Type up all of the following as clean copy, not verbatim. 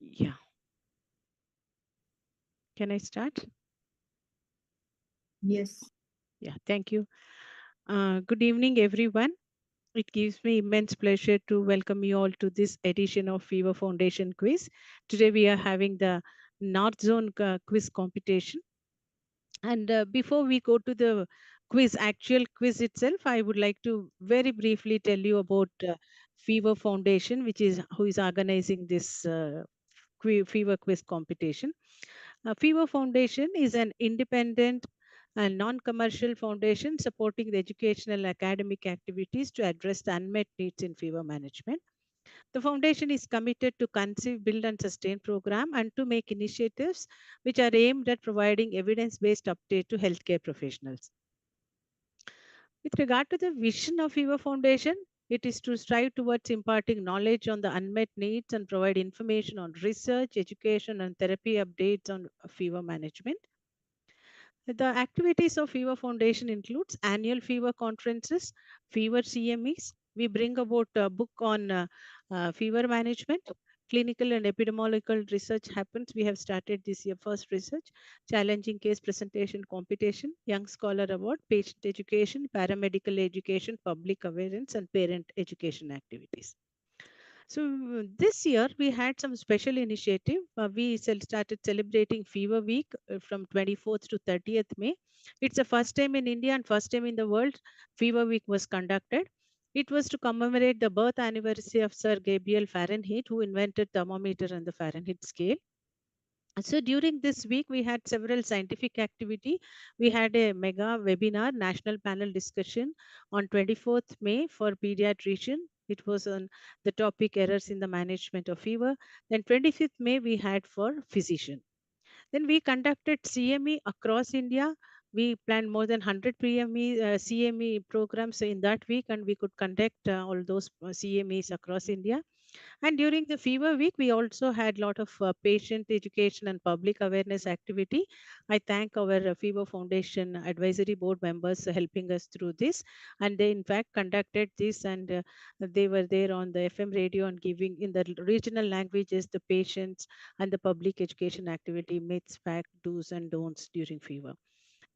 Yeah, can I start? Yes. Yeah, thank you. Good evening, everyone. It gives me immense pleasure to welcome you all to this edition of Fever Foundation Quiz. Today we are having the North Zone quiz competition. And before we go to the actual quiz itself, I would like to very briefly tell you about Fever Foundation, which is who is organizing this Fever quiz competition. Fever Foundation is an independent and non-commercial foundation supporting the educational and academic activities to address the unmet needs in fever management. The foundation is committed to conceive, build, and sustain program and to make initiatives which are aimed at providing evidence-based update to healthcare professionals. With regard to the vision of Fever Foundation, it is to strive towards imparting knowledge on the unmet needs and provide information on research, education, and therapy updates on fever management. The activities of Fever Foundation includes annual fever conferences, fever CMEs. We bring about a book on fever management. Clinical and epidemiological research happens. We have started this year first research, challenging case presentation competition, young scholar award, patient education, paramedical education, public awareness, and parent education activities. So this year we had some special initiative. We started celebrating Fever Week from 24th to 30th May. It's the first time in India and first time in the world Fever Week was conducted. It was to commemorate the birth anniversary of Sir Gabriel Fahrenheit, who invented thermometer and the Fahrenheit scale. So during this week, we had several scientific activity. We had a mega webinar, national panel discussion on 24th May for pediatrician. It was on the topic errors in the management of fever. Then 25th May, we had for physician. Then we conducted CME across India. We planned more than 100 PME, CME programs in that week, and we could conduct all those CMEs across India. And during the fever week, we also had a lot of patient education and public awareness activity. I thank our Fever Foundation advisory board members helping us through this. And they, in fact, conducted this, and they were there on the FM radio and giving in the regional languages the patients and the public education activity myths, facts, do's, and don'ts during fever.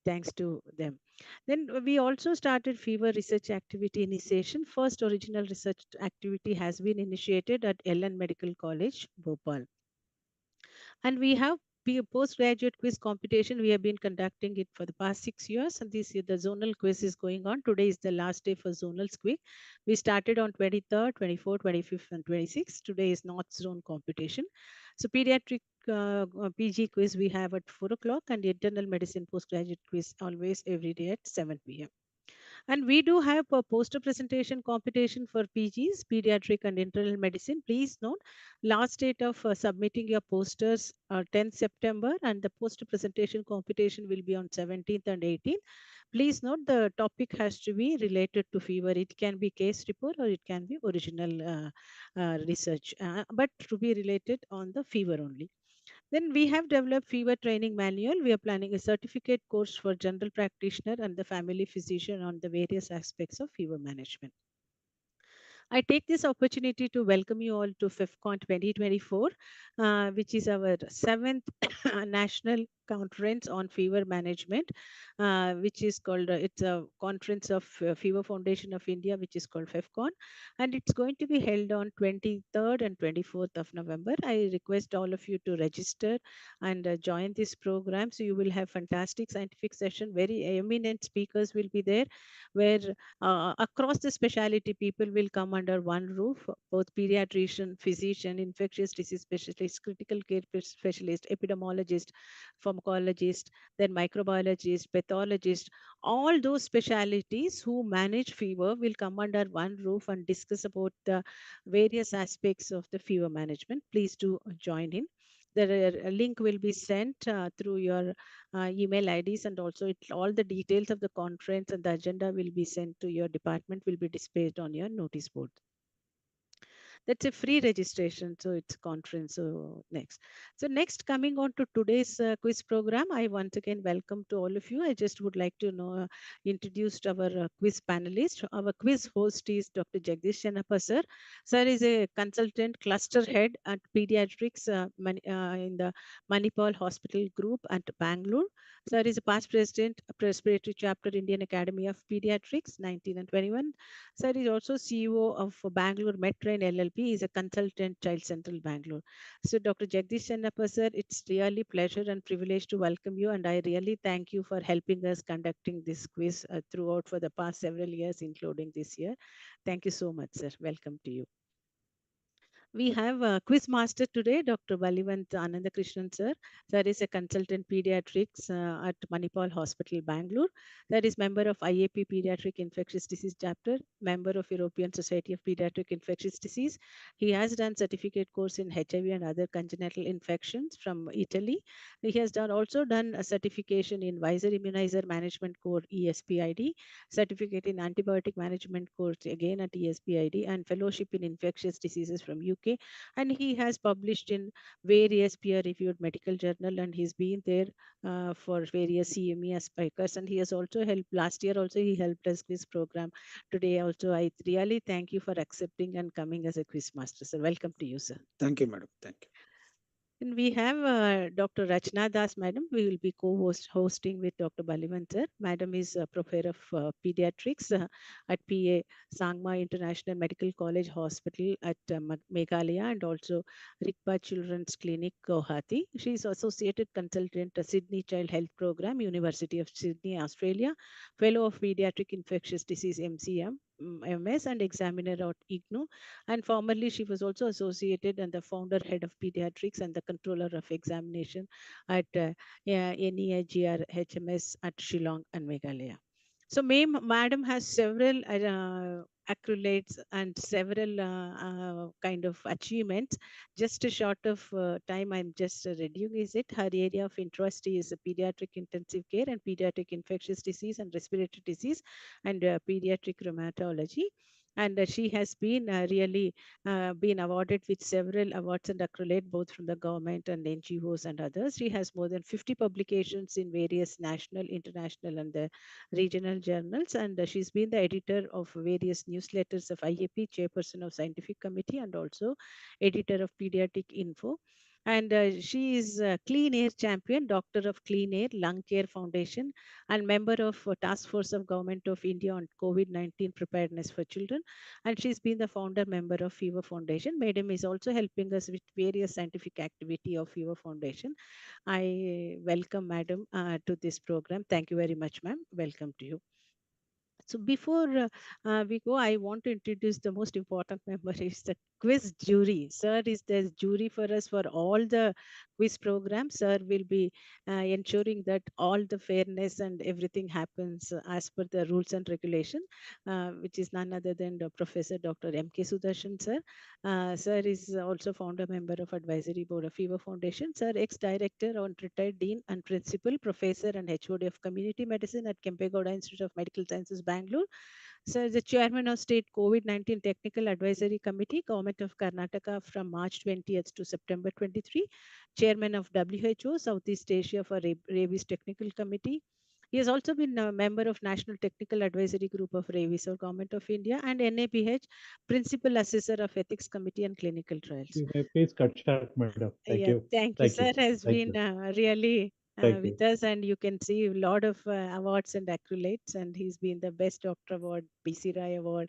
Thanks to them. Then we also started fever research activity initiation. First original research activity has been initiated at Ellen Medical College, Bhopal. And we have postgraduate quiz competition. We have been conducting it for the past 6 years, and this year the zonal quiz is going on. Today is the last day for zonal quiz. We started on 23rd, 24th, 25th, and 26th. Today is North Zone competition. So pediatric PG quiz we have at 4 o'clock, and internal medicine postgraduate quiz always every day at 7 p.m. And we do have a poster presentation competition for PGs, pediatric and internal medicine. Please note, last date of submitting your posters 10th September, and the poster presentation competition will be on 17th and 18th. Please note the topic has to be related to fever. It can be case report or it can be original research, but to be related on the fever only. Then we have developed fever training manual. We are planning a certificate course for general practitioner and the family physician on the various aspects of fever management. I take this opportunity to welcome you all to FIFCON 2024, which is our seventh national conference on fever management, which is called, it's a conference of Fever Foundation of India, which is called FIFCON, and it's going to be held on 23rd and 24th of November. I request all of you to register and join this program. So you will have fantastic scientific session. Very eminent speakers will be there, where across the specialty people will come under one roof, both pediatrician, physician, infectious disease specialist, critical care specialist, epidemiologist, pharmacologist, then microbiologist, pathologist. All those specialities who manage fever will come under one roof and discuss about the various aspects of the fever management. Please do join in. The link will be sent through your email IDs, and also all the details of the conference and the agenda will be sent to your department, will be displayed on your notice board. That's a free registration, so it's conference. So next coming on to today's quiz program, I once again welcome to all of you. I just would like to introduce our quiz panelist. Our quiz host is Dr. Jagdish Shenappa sir. Sir is a consultant cluster head at Pediatrics in the Manipal Hospital Group at Bangalore. Sir is a past president, respiratory chapter, Indian Academy of Pediatrics, 19 and 21. Sir is also CEO of Bangalore Medtrain LLP. He is a consultant, Child Central Bangalore. So, Dr. Jagdish Channappa, sir, it's really pleasure and privilege to welcome you, and I really thank you for helping us conducting this quiz throughout for the past several years, including this year. Thank you so much, sir. Welcome to you. We have a quiz master today, Dr. Balivant Anandakrishnan sir. Sir is a consultant pediatrics at Manipal Hospital, Bangalore. Sir is member of IAP Pediatric Infectious Disease Chapter, member of European Society of Pediatric Infectious Disease. He has done certificate course in HIV and other congenital infections from Italy. He has also done a certification in Visor Immunizer Management Code ESPID, certificate in antibiotic management course again at ESPID, and fellowship in infectious diseases from UK. And he has published in various peer-reviewed medical journal, and he's been there for various CME speakers. And he has also helped last year. Also, he helped us quiz program. Today, also, I really thank you for accepting and coming as a quiz master. So, welcome to you, sir. Thank you, madam. Thank you. And we have Dr. Rachna Das, madam. We will be hosting with Dr. Balivan, sir. Madam is a professor of pediatrics at PA Sangma International Medical College Hospital at Meghalaya, and also Rikpa Children's Clinic, Guwahati. She is associated consultant at Sydney Child Health Program, University of Sydney, Australia, fellow of pediatric infectious disease MCM. MS and examiner at IGNO, and formerly she was also associated and the founder head of pediatrics and the controller of examination at NEIGR HMS at Shillong and Meghalaya. So, Madam has several accolades and several kind of achievements. Just a short of time, I'm just reviewing is it. Her area of interest is pediatric intensive care and pediatric infectious disease and respiratory disease and pediatric rheumatology. And she has been really been awarded with several awards and accolades both from the government and NGOs and others. She has more than 50 publications in various national, international, and the regional journals. And she's been the editor of various newsletters of IAP, chairperson of scientific committee, and also editor of Pediatric Info. And she is a Clean Air Champion, Doctor of Clean Air, Lung Care Foundation, and member of Task Force of Government of India on COVID-19 Preparedness for Children. And she's been the founder member of Fever Foundation. Madam is also helping us with various scientific activity of Fever Foundation. I welcome Madam to this program. Thank you very much, ma'am. Welcome to you. So before we go, I want to introduce the most important member is the quiz jury. Sir is the jury for us for all the quiz programs. Sir will be ensuring that all the fairness and everything happens as per the rules and regulation, which is none other than the Professor Dr. M.K. Sudarshan, sir. Sir is also founder member of Advisory Board of Fever Foundation. Sir, ex-director and retired dean and principal professor and HOD of Community Medicine at Kempegowda Institute of Medical Sciences, Bangalore. Sir, the chairman of State COVID-19 Technical Advisory Committee, Government of Karnataka from March 20th to September 23. Chairman of WHO, Southeast Asia for Rabies Technical Committee. He has also been a member of National Technical Advisory Group of Rabies or Government of India and NABH, Principal Assessor of Ethics Committee and Clinical Trials. You may please cut short, madam. Thank you. Yeah, thank Thank you. you. Sir has Thank you. been really Thank you. with us, and you can see a lot of awards and accolades. And he's been the Best Doctor Award, BC Rai Award,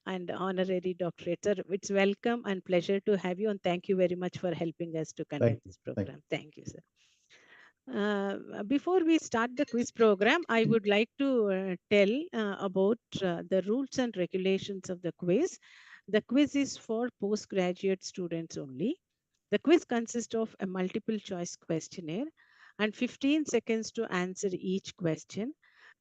and honorary doctorate. Sir, it's welcome and pleasure to have you, and thank you very much for helping us to Thank conduct you. this Thank program. Thank you, sir. Before we start the quiz program, I would like to tell about the rules and regulations of the quiz. The quiz is for postgraduate students only. The quiz consists of a multiple choice questionnaire and 15 seconds to answer each question.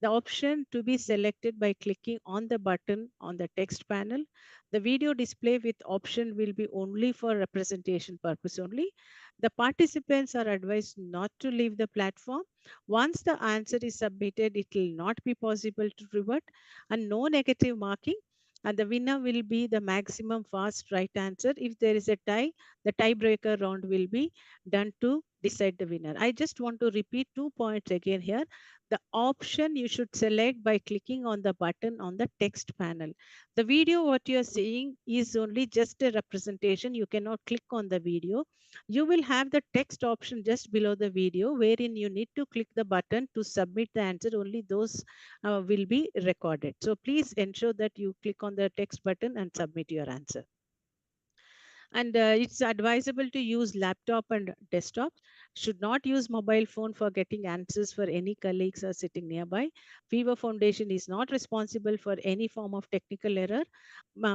The option to be selected by clicking on the button on the text panel. The video display with option will be only for representation purpose only. The participants are advised not to leave the platform. Once the answer is submitted, it will not be possible to revert, and no negative marking. and the winner will be the maximum fast right answer. If there is a tie, the tiebreaker round will be done to decide the winner. I just want to repeat 2 points again here. The option you should select by clicking on the button on the text panel. The video what you are seeing is only just a representation. You cannot click on the video. You will have the text option just below the video wherein you need to click the button to submit the answer. Only those will be recorded. So please ensure that you click on the text button and submit your answer. And it's advisable to use laptop and desktop. Should not use mobile phone for getting answers for any colleagues are sitting nearby. Fever Foundation is not responsible for any form of technical error.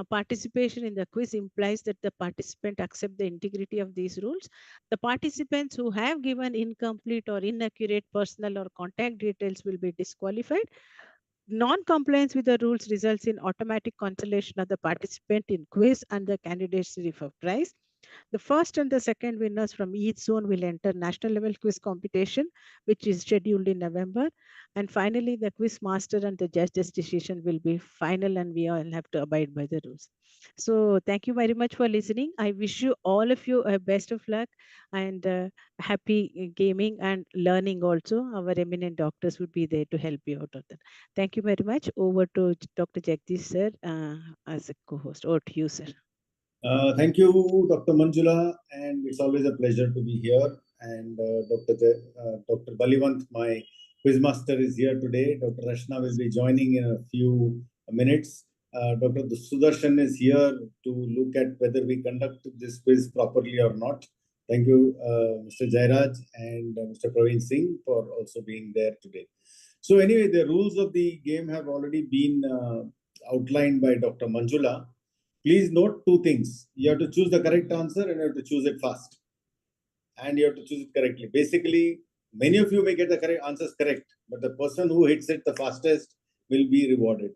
Participation in the quiz implies that the participant accept the integrity of these rules. The participants who have given incomplete or inaccurate personal or contact details will be disqualified. Non-compliance with the rules results in automatic cancellation of the participant in quiz and the candidacy for prize. The first and the second winners from each zone will enter national level quiz competition, which is scheduled in November. And finally, the quiz master and the judge's decision will be final, and we all have to abide by the rules. So, thank you very much for listening. I wish you all of you a best of luck and happy gaming and learning also. Our eminent doctors would be there to help you out of that. Thank you very much. Over to Dr. Jagdish sir as a co-host. Over to you, sir. Thank you, Dr. Manjula, and it's always a pleasure to be here. And Dr. Balivant, my quizmaster, is here today. Dr. Rashna will be joining in a few minutes. Dr. Sudarshan is here to look at whether we conduct this quiz properly or not. Thank you, Mr. Jairaj and Mr. Praveen Singh for also being there today. So anyway, the rules of the game have already been outlined by Dr. Manjula. Please note two things. You have to choose the correct answer and you have to choose it fast. And you have to choose it correctly. Basically, many of you may get the correct answers correct, but the person who hits it the fastest will be rewarded.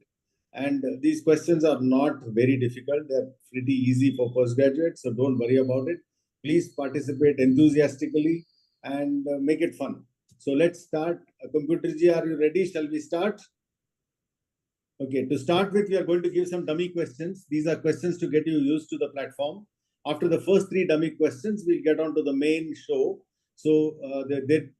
And these questions are not very difficult. They're pretty easy for postgraduates, so don't worry about it. Please participate enthusiastically and make it fun. So let's start. Computer Ji, are you ready? Shall we start? Okay, to start with, we are going to give some dummy questions. These are questions to get you used to the platform. After the first three dummy questions, we'll get on to the main show. So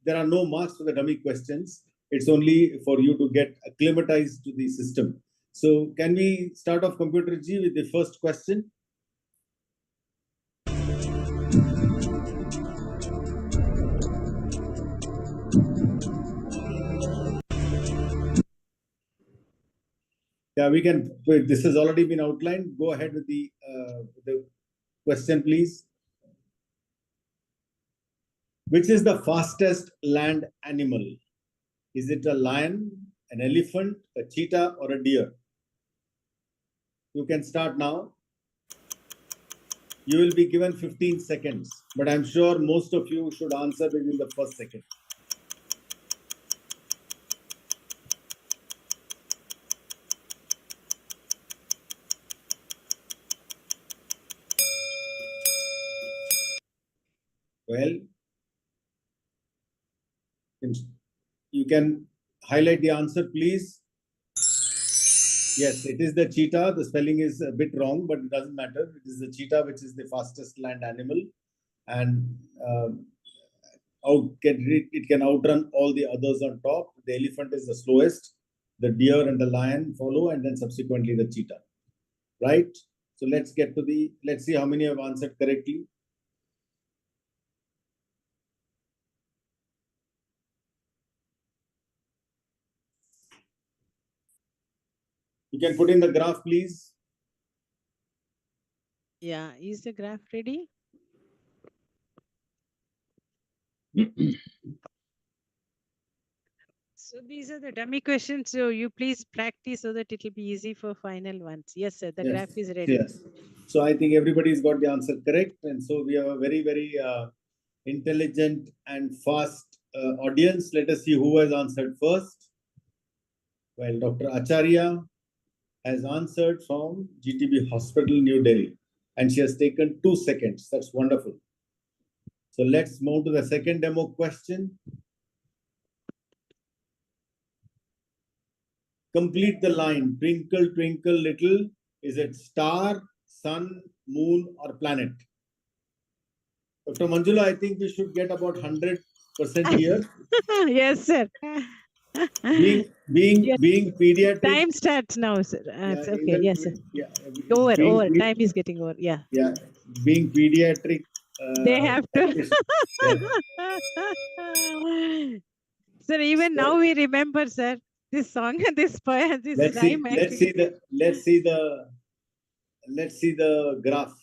there are no marks for the dummy questions. It's only for you to get acclimatized to the system. So can we start off, Computer G, with the first question? Yeah, we can. This has already been outlined. Go ahead with the question, please. Which is the fastest land animal? Is it a lion, an elephant, a cheetah, or a deer? You can start now. You will be given 15 seconds, but I'm sure most of you should answer within the first second. Well, you can highlight the answer, please. Yes, it is the cheetah. The spelling is a bit wrong, but it doesn't matter. It is the cheetah, which is the fastest land animal, and it can outrun all the others on top. The elephant is the slowest. The deer and the lion follow, and then subsequently the cheetah. Right? So let's see how many have answered correctly. You can put in the graph, please. Yeah, is the graph ready? So these are the dummy questions. So you please practice so that it will be easy for final ones. Yes, sir. The graph is ready. Yes. So I think everybody's got the answer correct, and so we have a very, very intelligent and fast audience. Let us see who has answered first. Well, Dr. Acharya has answered from GTB Hospital, New Delhi, and she has taken 2 seconds. That's wonderful. So let's move to the second demo question. Complete the line, twinkle, twinkle, little Is it star, sun, moon, or planet? Dr. Manjula, I think we should get about 100% here. Yes, sir. Being Yes. pediatric. Time starts now, sir. It's okay. Yes, sir. Yeah, Over. Time is getting over. Yeah. Yeah, being pediatric. They have to. Yes. Sir, even now we remember, sir, this song, this poem, this Let's see. rhyme. Actually. Let's see the graph.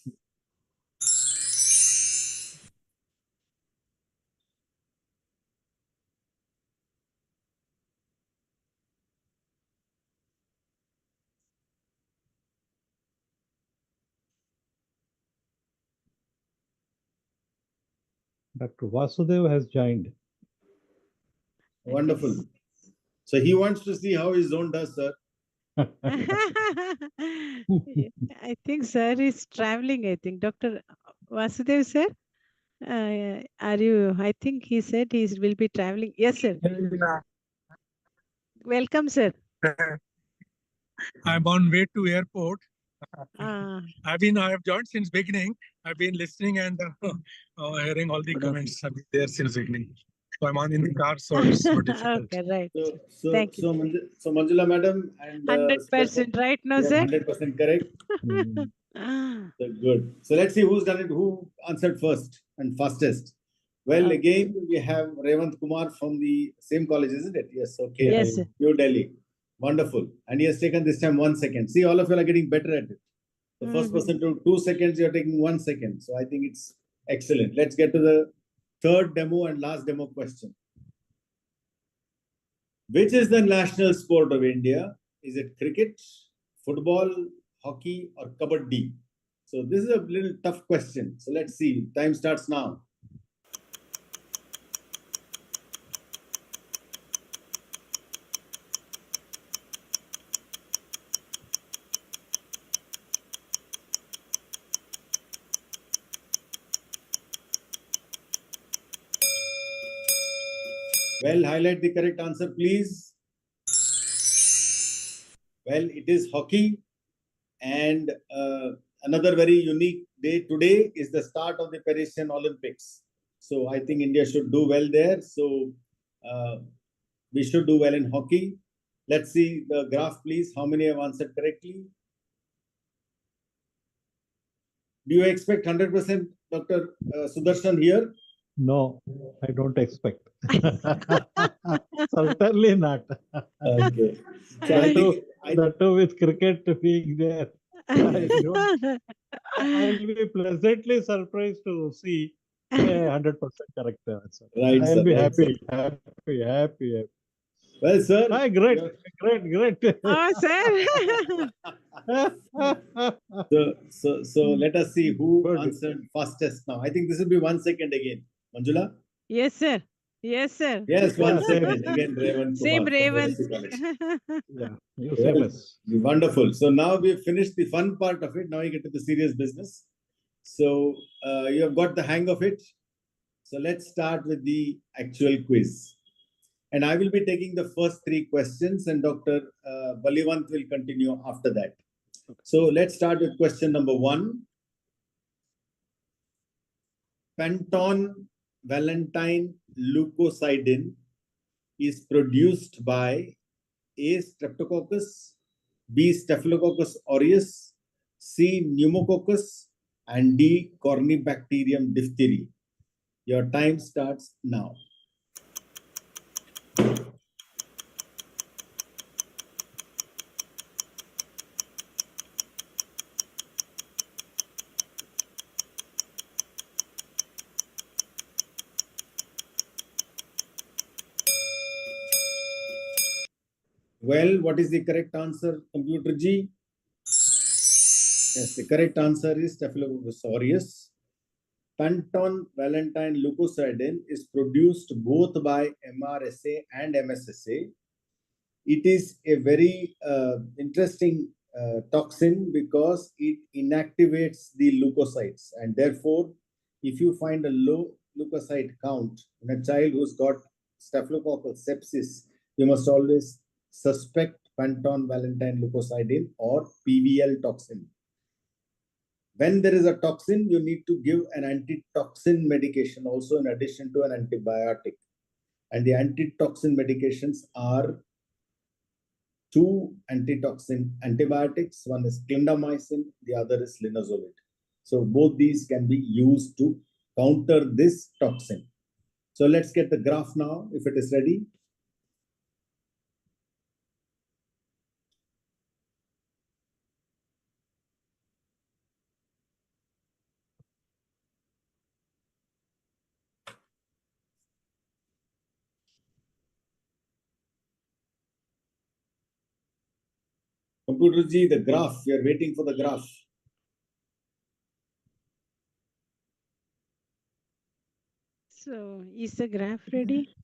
Dr. Vasudev has joined. Wonderful. So he wants to see how his zone does, sir. I think sir is traveling. I think Dr. Vasudev sir, are you? I think he said he will be traveling. Yes, sir. Welcome, sir. I'm on way to airport. Ah, I have joined since beginning. I've been listening and hearing all the comments. I've been there since beginning. So I'm in the car, so it's not difficult. okay, right. So Thank you. so Manjula madam and 100% right now, yeah, sir. 100% correct. So good. So let's see who's done it. Who answered first and fastest? Well, Okay. again we have Revant Kumar from the same college, isn't it? Yes. Okay. Yes, sir. New Delhi. Wonderful. And he has taken this time 1 second. See, all of you are getting better at it. The first person to 2 seconds, you're taking 1 second. So I think it's excellent. Let's get to the third demo and last demo question. Which is the national sport of India? Is it cricket, football, hockey, or kabaddi? So this is a little tough question. So let's see. Time starts now. Well, highlight the correct answer, please. Well, it is hockey. And another very unique day today is the start of the Parisian Olympics. So I think India should do well there. So we should do well in hockey. Let's see the graph, please. How many have answered correctly? Do you expect 100%, Dr. Sudarshan here? No, I don't expect. Certainly not. Okay. So that too with cricket being there. I'll be pleasantly surprised to see a 100% correct answer. Right, I'll sir, be right, happy. Well, sir. Hi, great. Oh, sir. So let us see who answered fastest now. I think this will be 1 second again. Manjula? Yes, sir. Yes, sir. Yes, 1 second. Again, Revant Same Kumar from Revant. University College. Yeah, you famous. Wonderful. So now we've finished the fun part of it. Now we get to the serious business. So you have got the hang of it. So let's start with the actual quiz. And I will be taking the first 3 questions and Dr. Balivant will continue after that. So let's start with question number 1. Penton Valentine leukocidin is produced by A. Streptococcus, B. Staphylococcus aureus, C. Pneumococcus, and D. Corynebacterium diphtheria. Your time starts now. Well, what is the correct answer, Computer G? Yes, the correct answer is Staphylococcus aureus. Penton Valentine leukocidin is produced both by MRSA and MSSA. It is a very interesting toxin because it inactivates the leukocytes, and therefore, if you find a low leukocyte count in a child who's got staphylococcal sepsis, you must always suspect Panton Valentine leukocidin, or PVL toxin. When there is a toxin, you need to give an antitoxin medication also in addition to an antibiotic. And the antitoxin medications are two antitoxin antibiotics. One is clindamycin, the other is linezolid. So both these can be used to counter this toxin. So let's get the graph now, if it is ready. Computer ji, the graph, we are waiting for the graph. So, is the graph ready?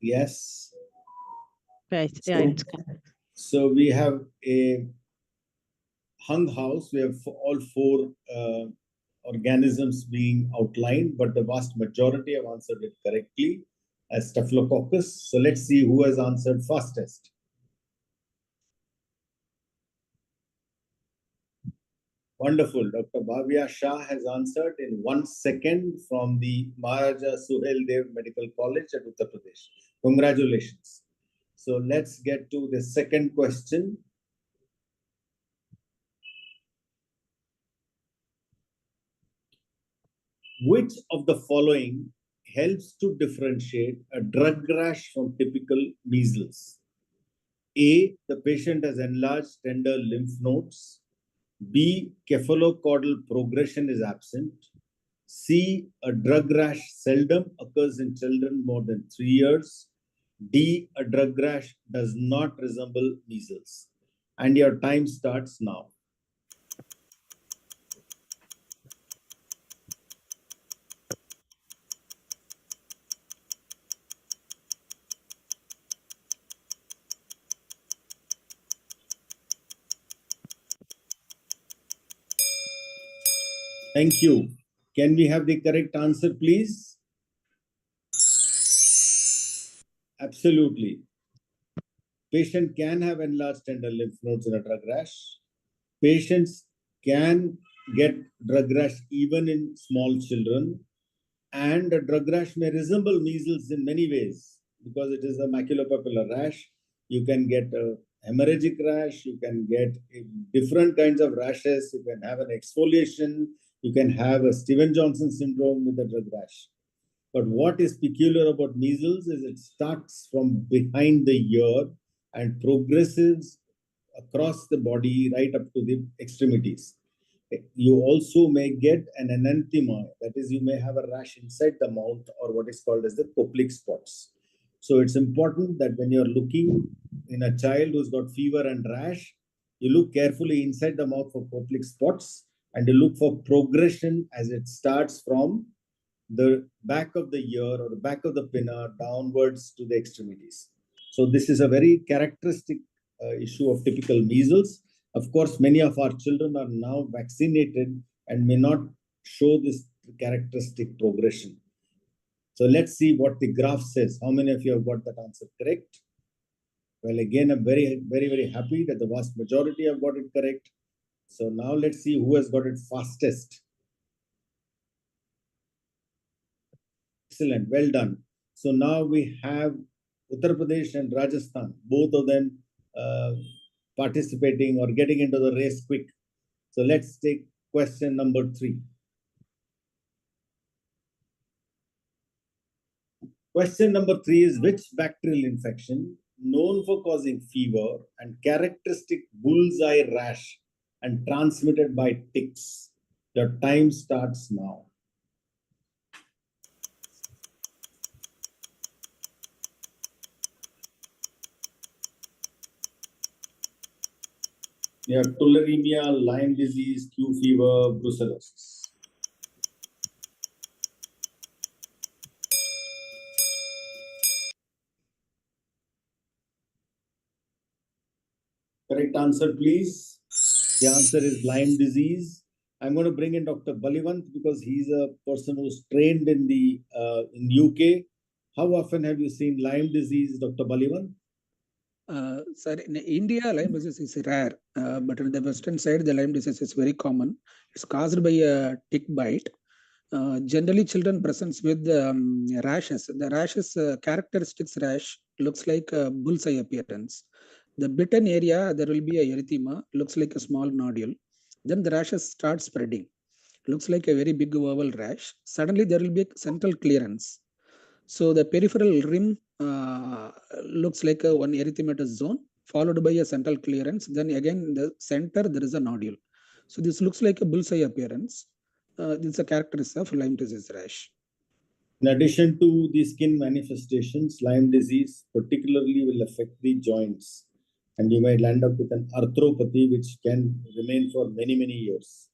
Yes. Right. Yeah, it's coming. So we have a hung house. We have all four organisms being outlined, but the vast majority have answered it correctly as Staphylococcus. So let's see who has answered fastest. Wonderful. Dr. Bhavya Shah has answered in 1 second from the Maharaja Suhail Dev Medical College at Uttar Pradesh. Congratulations. So let's get to the second question. Which of the following helps to differentiate a drug rash from typical measles? A, the patient has enlarged tender lymph nodes. B, cephalocaudal progression is absent. C, a drug rash seldom occurs in children more than 3 years. D, a drug rash does not resemble measles. And your time starts now. Thank you. Can we have the correct answer, please? Absolutely. Patient can have enlarged tender lymph nodes in a drug rash. Patients can get drug rash even in small children. And a drug rash may resemble measles in many ways because it is a maculopapular rash. You can get a hemorrhagic rash. You can get different kinds of rashes. You can have an exfoliation. You can have a Steven-Johnson syndrome with a drug rash. But what is peculiar about measles is it starts from behind the ear and progresses across the body right up to the extremities. You also may get an enanthema, that is, you may have a rash inside the mouth or what is called as the Koplik spots. So it's important that when you're looking in a child who's got fever and rash, you look carefully inside the mouth for Koplik spots and you look for progression as it starts from the back of the ear or the back of the pinna downwards to the extremities. So this is a very characteristic issue of typical measles. Of course, many of our children are now vaccinated and may not show this characteristic progression. So let's see what the graph says. How many of you have got that answer correct? Well, again, I'm very, very, very happy that the vast majority have got it correct. So now let's see who has got it fastest. Excellent, well done. So now we have Uttar Pradesh and Rajasthan, both of them participating or getting into the race quick. So let's take question number 3. Question number 3 is which bacterial infection known for causing fever and characteristic bullseye rash and transmitted by ticks? Your time starts now. You have tularemia, Lyme disease, Q fever, brucellosis. Correct answer, please. The answer is Lyme disease. I'm going to bring in Dr. Balivant because he's a person who's trained in the in UK. How often have you seen Lyme disease, Dr. Balivant? Sir, in India, Lyme disease is rare, but in the western side, the Lyme disease is very common. It's caused by a tick bite. Generally, children presents with rashes. The rashes, characteristics rash, looks like a bullseye appearance. The bitten area, there will be a erythema, looks like a small nodule. Then the rashes start spreading. Looks like a very big oval rash. Suddenly, there will be a central clearance. So the peripheral rim looks like a one erythematous zone, followed by a central clearance. Then again, in the center, there is a nodule. So this looks like a bullseye appearance. This is a characteristic of Lyme disease rash. In addition to the skin manifestations, Lyme disease particularly will affect the joints, and you might land up with an arthropathy which can remain for many, many years.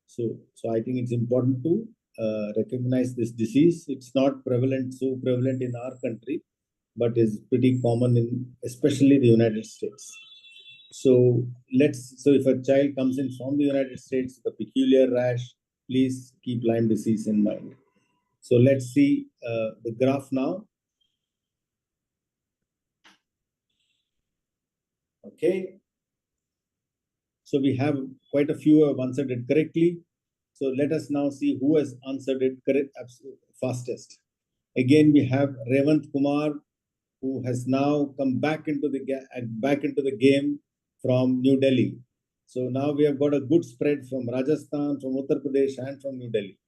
So I think it's important to recognize this disease. It's not so prevalent in our country, but is pretty common in especially the United States. So if a child comes in from the United States with a peculiar rash, please keep Lyme disease in mind. So let's see the graph now. Okay. So we have quite a few have answered it correctly. So let us now see who has answered it fastest. Again, we have Revant Kumar, who has now come back into the game from New Delhi. So now we have got a good spread from Rajasthan, from Uttar Pradesh, and from New Delhi.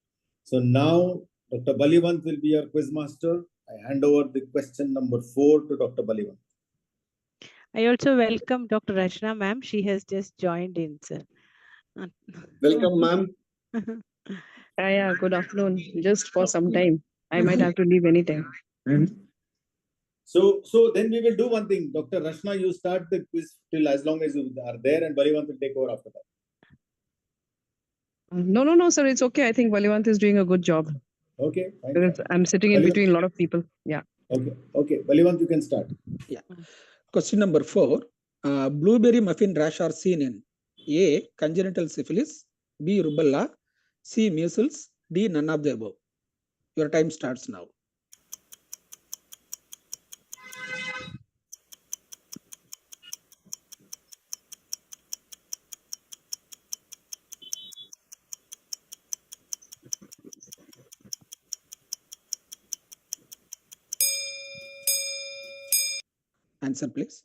So now Dr. Baliwant will be your quiz master. I hand over the question number 4 to Dr. Baliwant. I also welcome Dr. Rachna ma'am. She has just joined in, sir. Welcome, ma'am. Yeah, good afternoon. Just for some time. I might have to leave anytime. So then we will do one thing. Dr. Rachna, you start the quiz till as long as you are there, and Baliwant will take over after that. No, sir. It's okay. I think Valiwant is doing a good job. Okay, fine. I'm sitting in between a lot of people. Yeah. Okay. Baliwant, you can start. Yeah. Question number 4. Blueberry muffin rash are seen in A. Congenital syphilis, B. Rubella, C. Measles, D. None of the above. Your time starts now. Answer, please.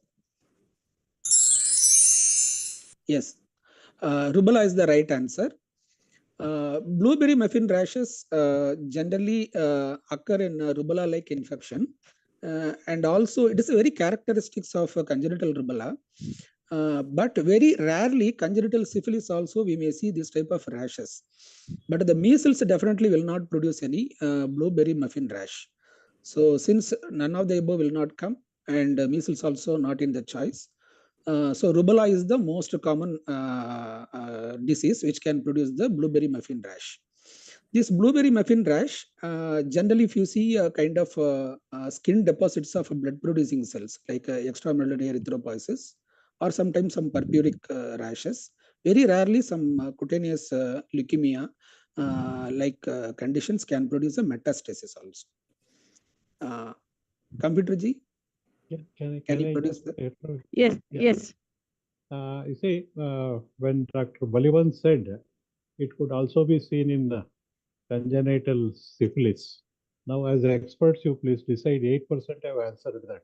Yes. Rubella is the right answer. Blueberry muffin rashes generally occur in rubella-like infection, and also it is a very characteristics of congenital rubella. But very rarely congenital syphilis also we may see this type of rashes. But the measles definitely will not produce any blueberry muffin rash. So since none of the above will not come, and measles also not in the choice, so rubella is the most common disease which can produce the blueberry muffin rash. This blueberry muffin rash, generally if you see a kind of skin deposits of blood producing cells like extramedullary erythropoiesis, or sometimes some purpuric rashes. Very rarely some cutaneous leukemia like conditions can produce a metastasis also. Computer G? Can you I produce just that? Yes, Yeah. yes. You see, when Dr. Baliwant said it could also be seen in the congenital syphilis. Now, as experts, you please decide. 8% have answered that.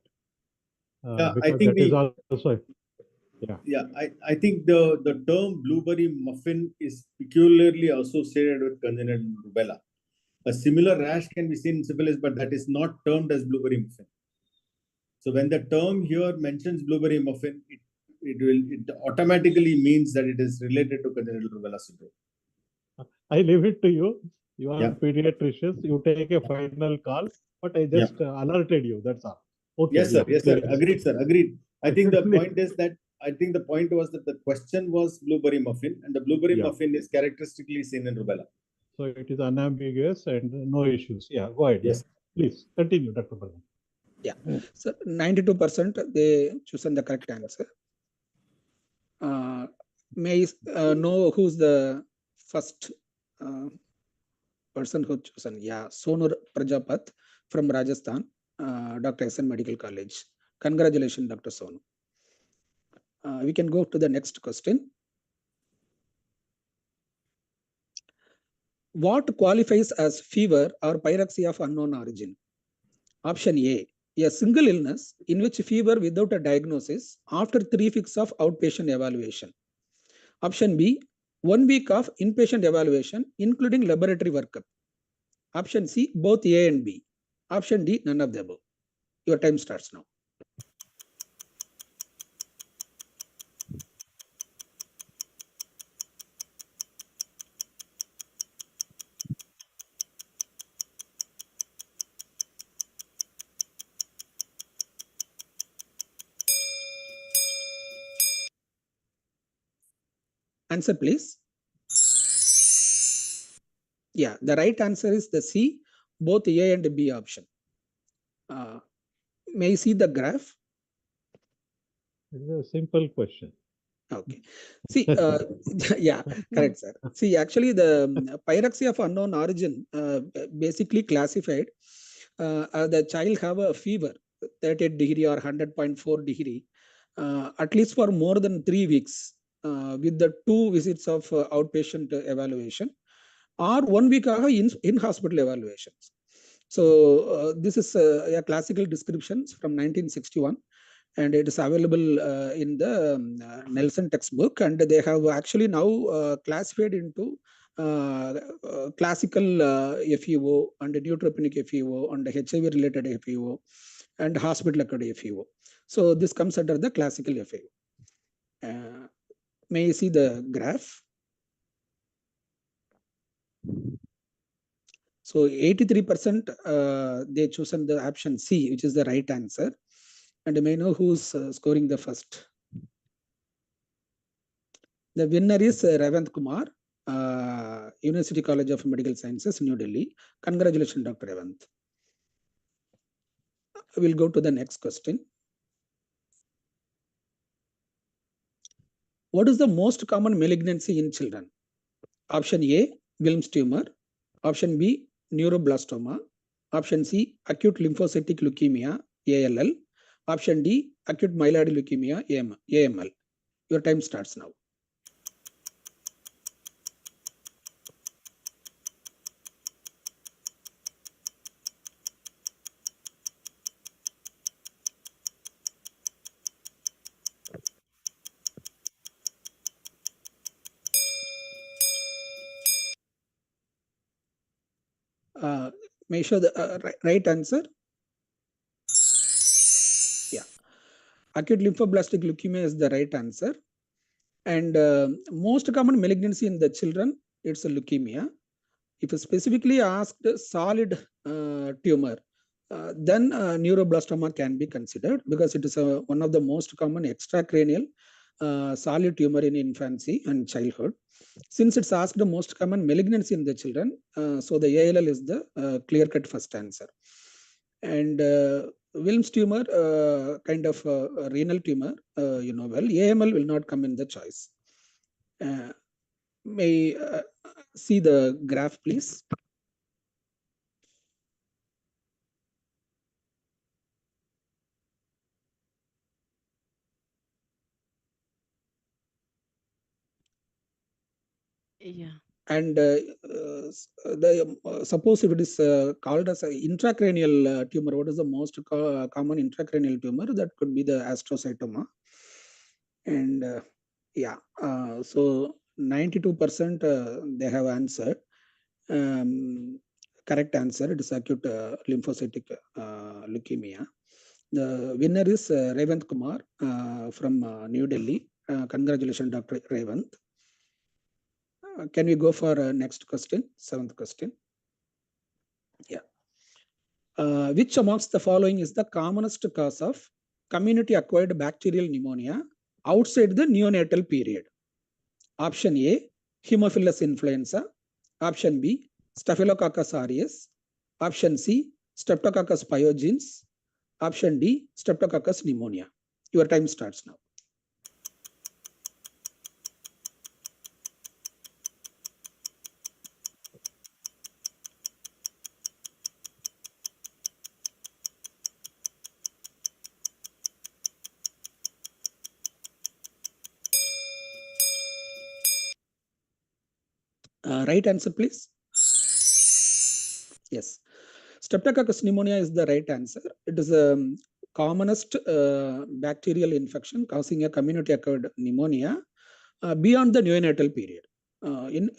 I Because think that is also, I think the term blueberry muffin is peculiarly associated with congenital rubella. A similar rash can be seen in syphilis, but that is not termed as blueberry muffin. So when the term here mentions blueberry muffin, it automatically means that it is related to congenital rubella syndrome. I leave it to you. You are Yeah. pediatricians. You take a final call, but I just alerted you. That's all. Okay. Yes, sir. Yeah, Yes, sir. please. Agreed, sir. Agreed. I think the point was that the question was blueberry muffin, and the blueberry muffin is characteristically seen in rubella. So it is unambiguous and no issues. Yeah, go ahead. Yes. Please continue, Dr. Baliwant. Yeah. So 92% they chosen the correct answer. May know who's the first person who chosen? Yeah, Sonur Prajapat from Rajasthan, Dr. SN Medical College. Congratulations, Dr. Sonu. We can go to the next question. What qualifies as fever or pyrexia of unknown origin? Option A single illness in which fever without a diagnosis after 3 weeks of outpatient evaluation. Option B, 1 week of inpatient evaluation, including laboratory workup. Option C, both A and B. Option D, none of the above. Your time starts now. Answer, please. Yeah, the right answer is the C, both A and B option. May I see the graph? It's a simple question. Okay. See, yeah, correct, sir. See, actually, the pyrexia of unknown origin basically classified the child have a fever, 38 degree or 100.4 degree, at least for more than 3 weeks, with the 2 visits of outpatient evaluation, or 1 week of in-hospital evaluations. So this is a classical description from 1961. And it is available in the Nelson textbook, and they have actually now classified into classical FEO and neutropenic FEO and HIV related FEO and hospital acquired FEO. So this comes under the classical FEO. May you see the graph? So 83% they chosen the option C, which is the right answer. And may know who's scoring the first. The winner is Ravant Kumar, University College of Medical Sciences, New Delhi. Congratulations, Dr. Ravant. We'll go to the next question. What is the most common malignancy in children? Option A, Wilms tumor. Option B, neuroblastoma. Option C, acute lymphocytic leukemia, ALL. Option D, acute myeloid leukemia, AML. Your time starts now. May I show the right answer? Yeah. Acute lymphoblastic leukemia is the right answer. And most common malignancy in the children, it's a leukemia. If you specifically asked solid tumor, then neuroblastoma can be considered because it is one of the most common extracranial solid tumor in infancy and childhood. Since it's asked the most common malignancy in the children, so the ALL is the clear-cut first answer. And Wilms tumor, kind of a renal tumor, you know well, AML will not come in the choice. May see the graph, please. Yeah. And suppose if it is called as an intracranial tumor, what is the most common intracranial tumor? That could be the astrocytoma. And yeah, so 92% they have answered. Correct answer, it is acute lymphocytic leukemia. The winner is Ravant Kumar from New Delhi. Congratulations, Dr. Ravant. Can we go for next question, 7th question? Yeah. Which amongst the following is the commonest cause of community-acquired bacterial pneumonia outside the neonatal period? Option A, Haemophilus influenza. Option B, Staphylococcus aureus. Option C, Streptococcus pyogenes. Option D, Streptococcus pneumonia. Your time starts now. Right answer, please. Yes. Streptococcus pneumonia is the right answer. It is the commonest bacterial infection causing a community-acquired pneumonia beyond the neonatal period.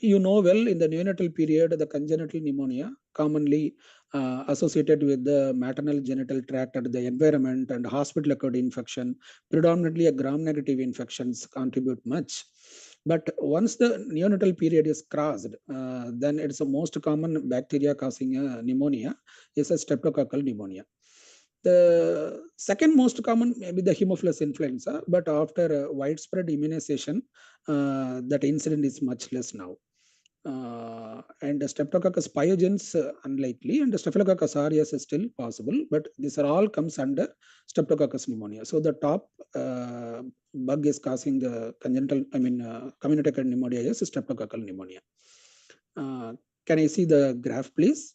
You know well, in the neonatal period, the congenital pneumonia commonly associated with the maternal genital tract and the environment and hospital-acquired infection, predominantly a gram-negative infections contribute much. But once the neonatal period is crossed, then it's the most common bacteria causing a pneumonia is a streptococcal pneumonia. The second most common may be the Haemophilus influenza, but after widespread immunization, that incident is much less now. And the Streptococcus pyogenes unlikely, and the Staphylococcus aureus is still possible, but these are all comes under Streptococcus pneumonia. So the top bug is causing the community-acquired pneumonia is Streptococcal pneumonia. Can I see the graph, please?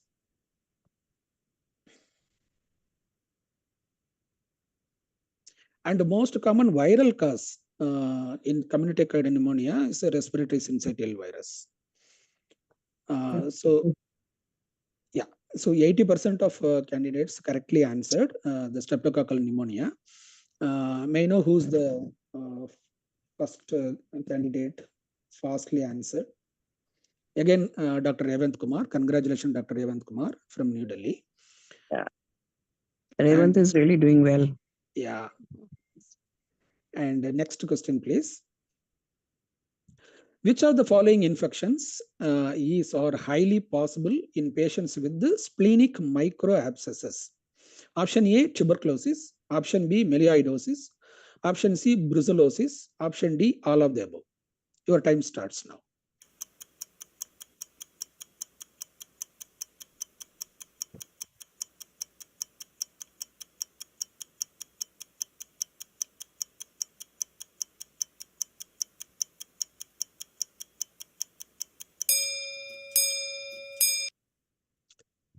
And the most common viral cause in community-acquired pneumonia is a respiratory syncytial virus. So 80% of candidates correctly answered the streptococcal pneumonia. May I know who's the first candidate fastly answered? Again, Dr. Revant Kumar. Congratulations, Dr. Revant Kumar from New Delhi. Yeah. Revant is really doing well. Yeah. And next question, please. Which of the following infections is or highly possible in patients with the splenic microabscesses? Option A, tuberculosis. Option B, melioidosis. Option C, brucellosis. Option D, all of the above. Your time starts now.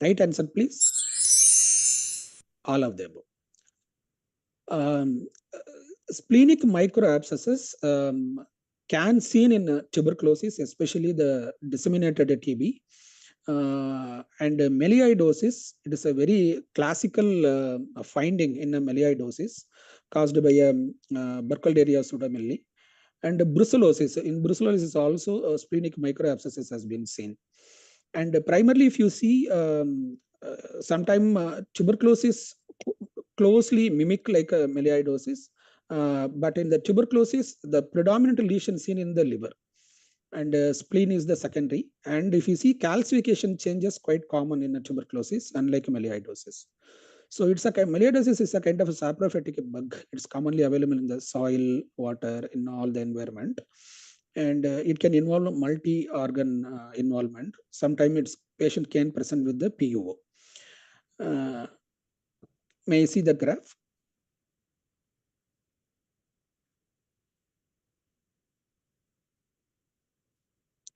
Right answer, please. All of the above. Splenic microabscesses can seen in tuberculosis, especially the disseminated TB. And melioidosis, it is a very classical finding in a melioidosis caused by Burkholderia pseudomyelli. And brucellosis, in brucellosis also splenic microabscesses has been seen. And primarily, if you see, sometime tuberculosis closely mimic like a melioidosis, but in the tuberculosis, the predominant lesion seen in the liver, and spleen is the secondary. And if you see, calcification changes quite common in a tuberculosis, unlike melioidosis. So it's a melioidosis is a kind of a saprophytic bug. It's commonly available in the soil, water, in all the environment, and it can involve multi-organ involvement. Sometimes its patient can present with the PUO. May I see the graph?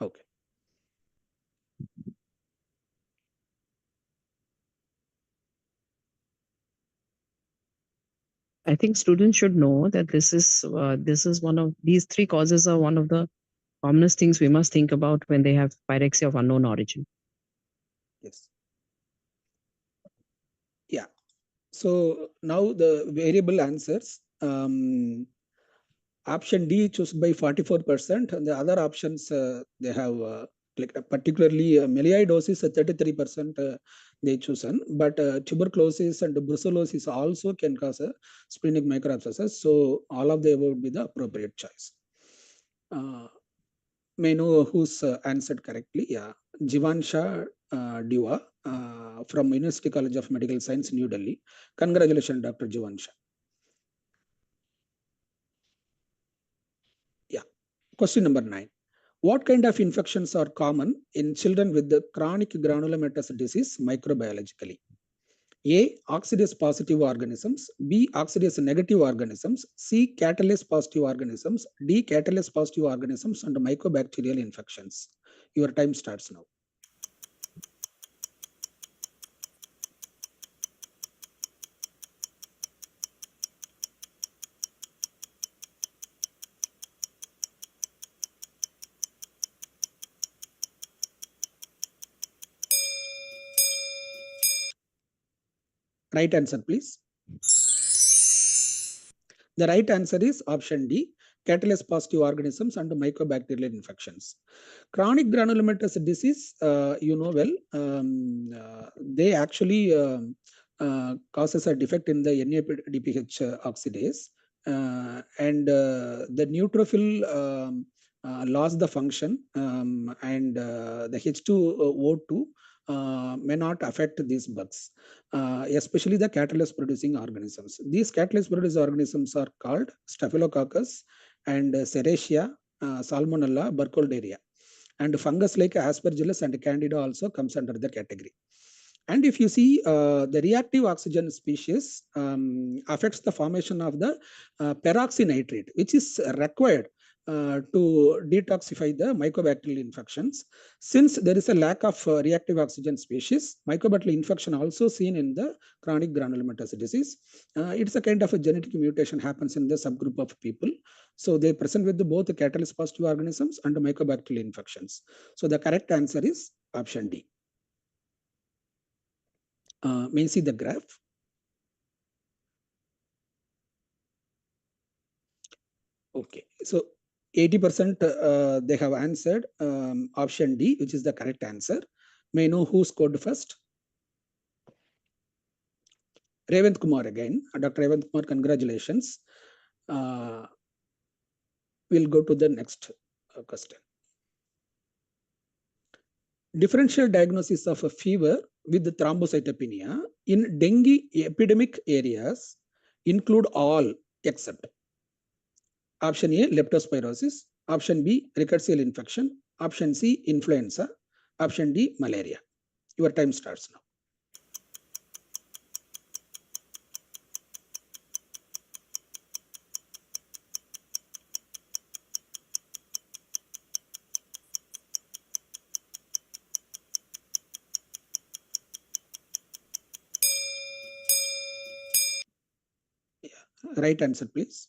Okay. I think students should know that this is one of these three causes are one of the commonest things we must think about when they have pyrexia of unknown origin. Yes. Yeah. So now the variable answers. Option D chosen by 44%, and the other options they have particularly melioidosis 33% they chosen, but tuberculosis and brucellosis also can cause a splenic microabscesses. So all of them would be the appropriate choice. May know who's answered correctly. Yeah, Jivansha Diwa from University College of Medical Science, New Delhi. Congratulations, Dr. Jivansha. Yeah. Question number 9. What kind of infections are common in children with the chronic granulomatous disease microbiologically? A. Oxidase positive organisms. B. Oxidase negative organisms. C. Catalase positive organisms. D. Catalase positive organisms and mycobacterial infections. Your time starts now. Right answer, please. The right answer is option D, catalase positive organisms and mycobacterial infections. Chronic granulomatous disease, you know well, they actually causes a defect in the NADPH oxidase, and the neutrophil lost the function, and the H2O2 may not affect these bugs, especially the catalase producing organisms. These catalase producing organisms are called Staphylococcus and Serratia, Salmonella, Burkholderia. And fungus like Aspergillus and Candida also comes under the category. And if you see, the reactive oxygen species affects the formation of the peroxynitrate, which is required to detoxify the mycobacterial infections. Since there is a lack of reactive oxygen species, mycobacterial infection also seen in the chronic granulomatous disease. It's a kind of a genetic mutation happens in the subgroup of people. So they present with both the catalase positive organisms and mycobacterial infections. So the correct answer is option D. May you see the graph? Okay, so 80% they have answered option D, which is the correct answer. May I know who scored first? Revant Kumar again. Dr. Revant Kumar, congratulations. We'll go to the next question. Differential diagnosis of a fever with thrombocytopenia in dengue epidemic areas include all except option A, leptospirosis, option B, rickettsial infection, option C, influenza, option D, malaria. Your time starts now. Yeah. Right answer, please.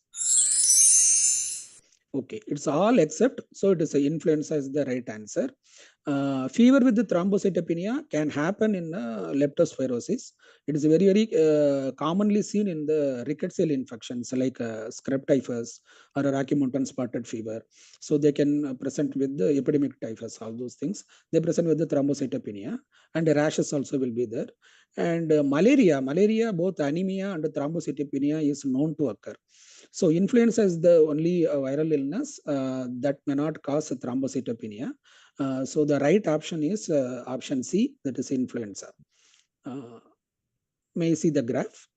Okay, it's all except, so it is a influenza is the right answer. Fever with the thrombocytopenia can happen in leptospirosis. It is very commonly seen in the rickettsial infections like scrub typhus or Rocky Mountain spotted fever. So they can present with the epidemic typhus, all those things. They present with the thrombocytopenia, and the rashes also will be there. And malaria, both anemia and thrombocytopenia is known to occur. So influenza is the only viral illness that may not cause thrombocytopenia. So the right option is option C, that is influenza. May you see the graph?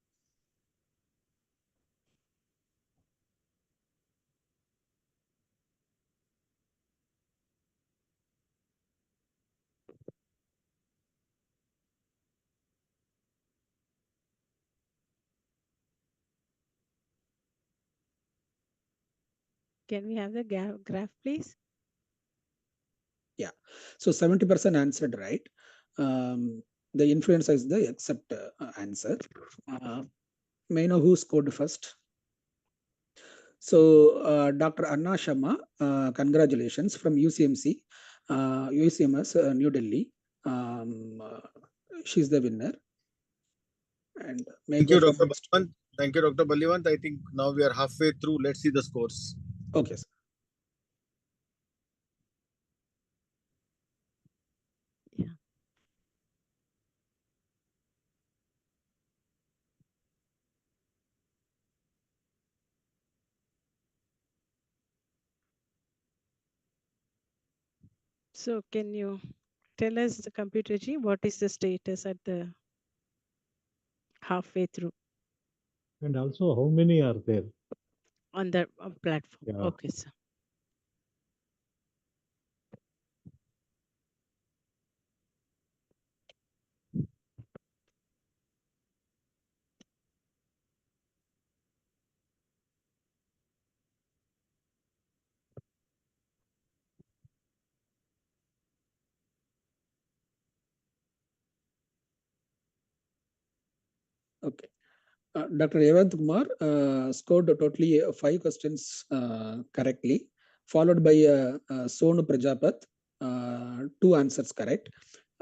Can we have the graph, please? Yeah. So 70% answered right. The influenza is the except answer. May I know who scored first? So Dr. Anna Sharma, congratulations from UCMC, UCMS, New Delhi. She's the winner. And thank you, Dr. Baliwant. Thank you, Dr. Baliwant. I think now we are halfway through. Let's see the scores. Okay, sir. Yeah. So can you tell us, the computer G, what is the status at the halfway through? And also, how many are there? On the platform. Yeah. Okay, sir. Okay. Dr. Revant Kumar scored totally 5 questions correctly, followed by Sonu Prajapat, 2 answers correct.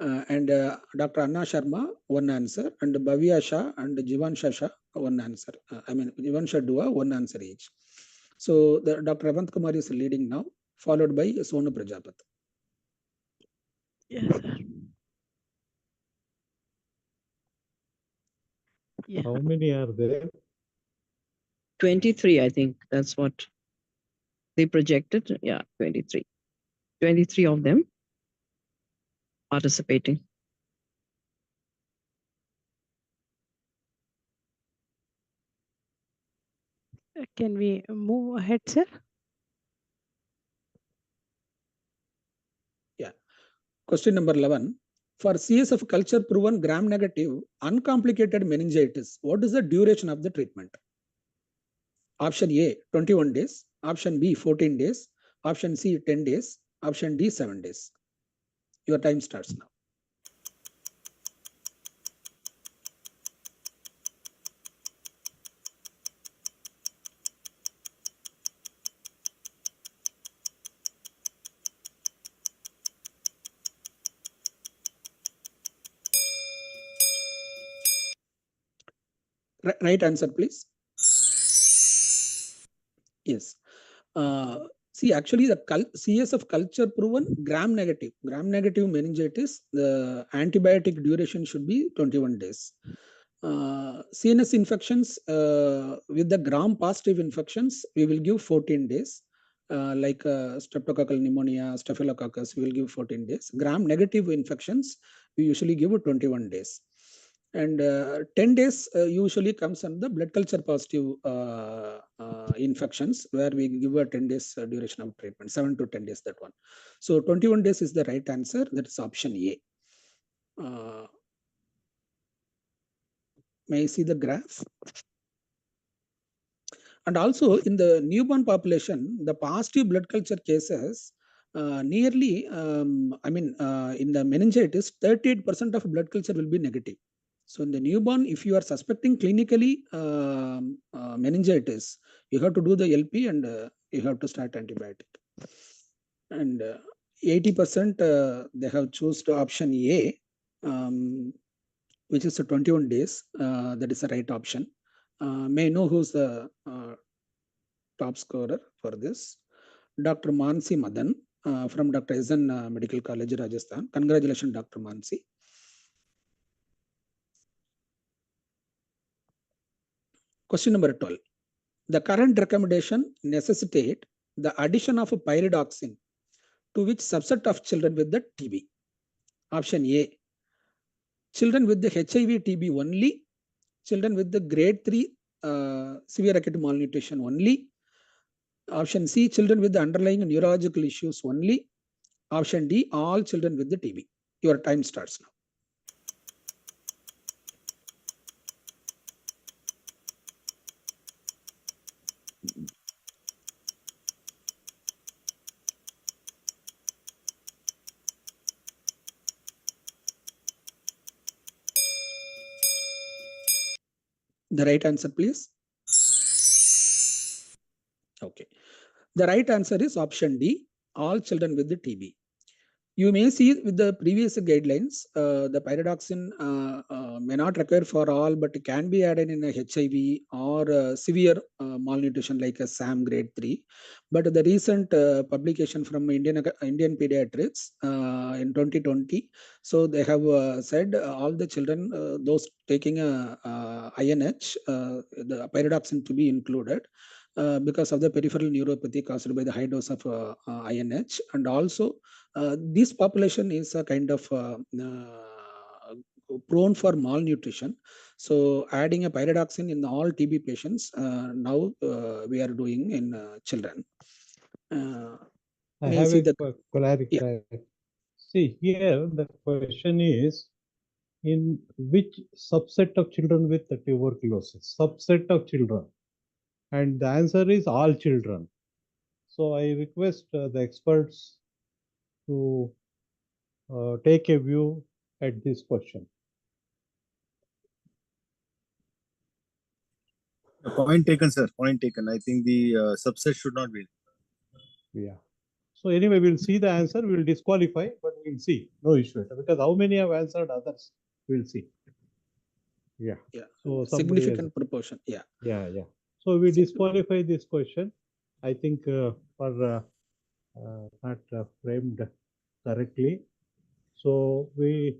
and Dr. Anna Sharma, one answer, and Bhavya Shah and Jivan Shah, one answer. Jivan Shah Dua, one answer each. So Dr. Avant Kumar is leading now, followed by Sonu Prajapat. Yes, sir. Yeah. How many are there? 23, I think that's what they projected. Yeah, 23. 23 of them participating. Can we move ahead, sir? Yeah. Question number 11. For CS of culture proven gram-negative uncomplicated meningitis, what is the duration of the treatment? Option A, 21 days. Option B, 14 days. Option C, 10 days. Option D, 7 days. Your time starts now. Right answer, please. Yes. See, actually, the CS of culture proven gram-negative meningitis, the antibiotic duration should be 21 days. CNS infections with the gram-positive infections, we will give 14 days. Like streptococcal pneumonia, staphylococcus, we will give 14 days. Gram-negative infections, we usually give 21 days. And 10 days usually comes on the blood culture positive infections, where we give a 10 days duration of treatment, 7 to 10 days, that one. So 21 days is the right answer. That is option A. May I see the graph? And also in the newborn population, the positive blood culture cases, nearly, in the meningitis, 38% of blood culture will be negative. So in the newborn, if you are suspecting clinically meningitis, you have to do the LP and you have to start antibiotic. And 80% they have chosen option A, which is 21 days. That is the right option. May I know who's the top scorer for this? Dr. Mansi Madan from Dr. Ezen Medical College, Rajasthan. Congratulations, Dr. Mansi. Question number 12. The current recommendation necessitate the addition of a pyridoxine to which subset of children with the TB? Option A, children with the HIV TB only, children with the grade 3 severe acute malnutrition only. Option C, children with the underlying neurological issues only. Option D, all children with the TB. Your time starts now. The right answer, please. Okay. The right answer is option D, all children with the TB. You may see with the previous guidelines, the pyridoxine may not require for all, but it can be added in a HIV or severe malnutrition like a SAM grade 3. But the recent publication from Indian Pediatrics in 2020, so they have said all the children, those taking a INH, the pyridoxine to be included. Because of the peripheral neuropathy caused by the high dose of INH, and also this population is a kind of prone for malnutrition. So adding a pyridoxine in all TB patients now we are doing in children. I May have see a the clarity. yeah. See, here the question is, in which subset of children with the tuberculosis? Subset of children. And the answer is all children. So I request the experts to take a view at this question. Point taken, sir. Point taken. I think the subset should not be. Yeah. So anyway, we'll see the answer. We'll disqualify, but we'll see. No issue. Because how many have answered others? We'll see. Yeah. Yeah. So Significant proportion. Yeah. Yeah. So we disqualify this question. I think for not framed correctly. So we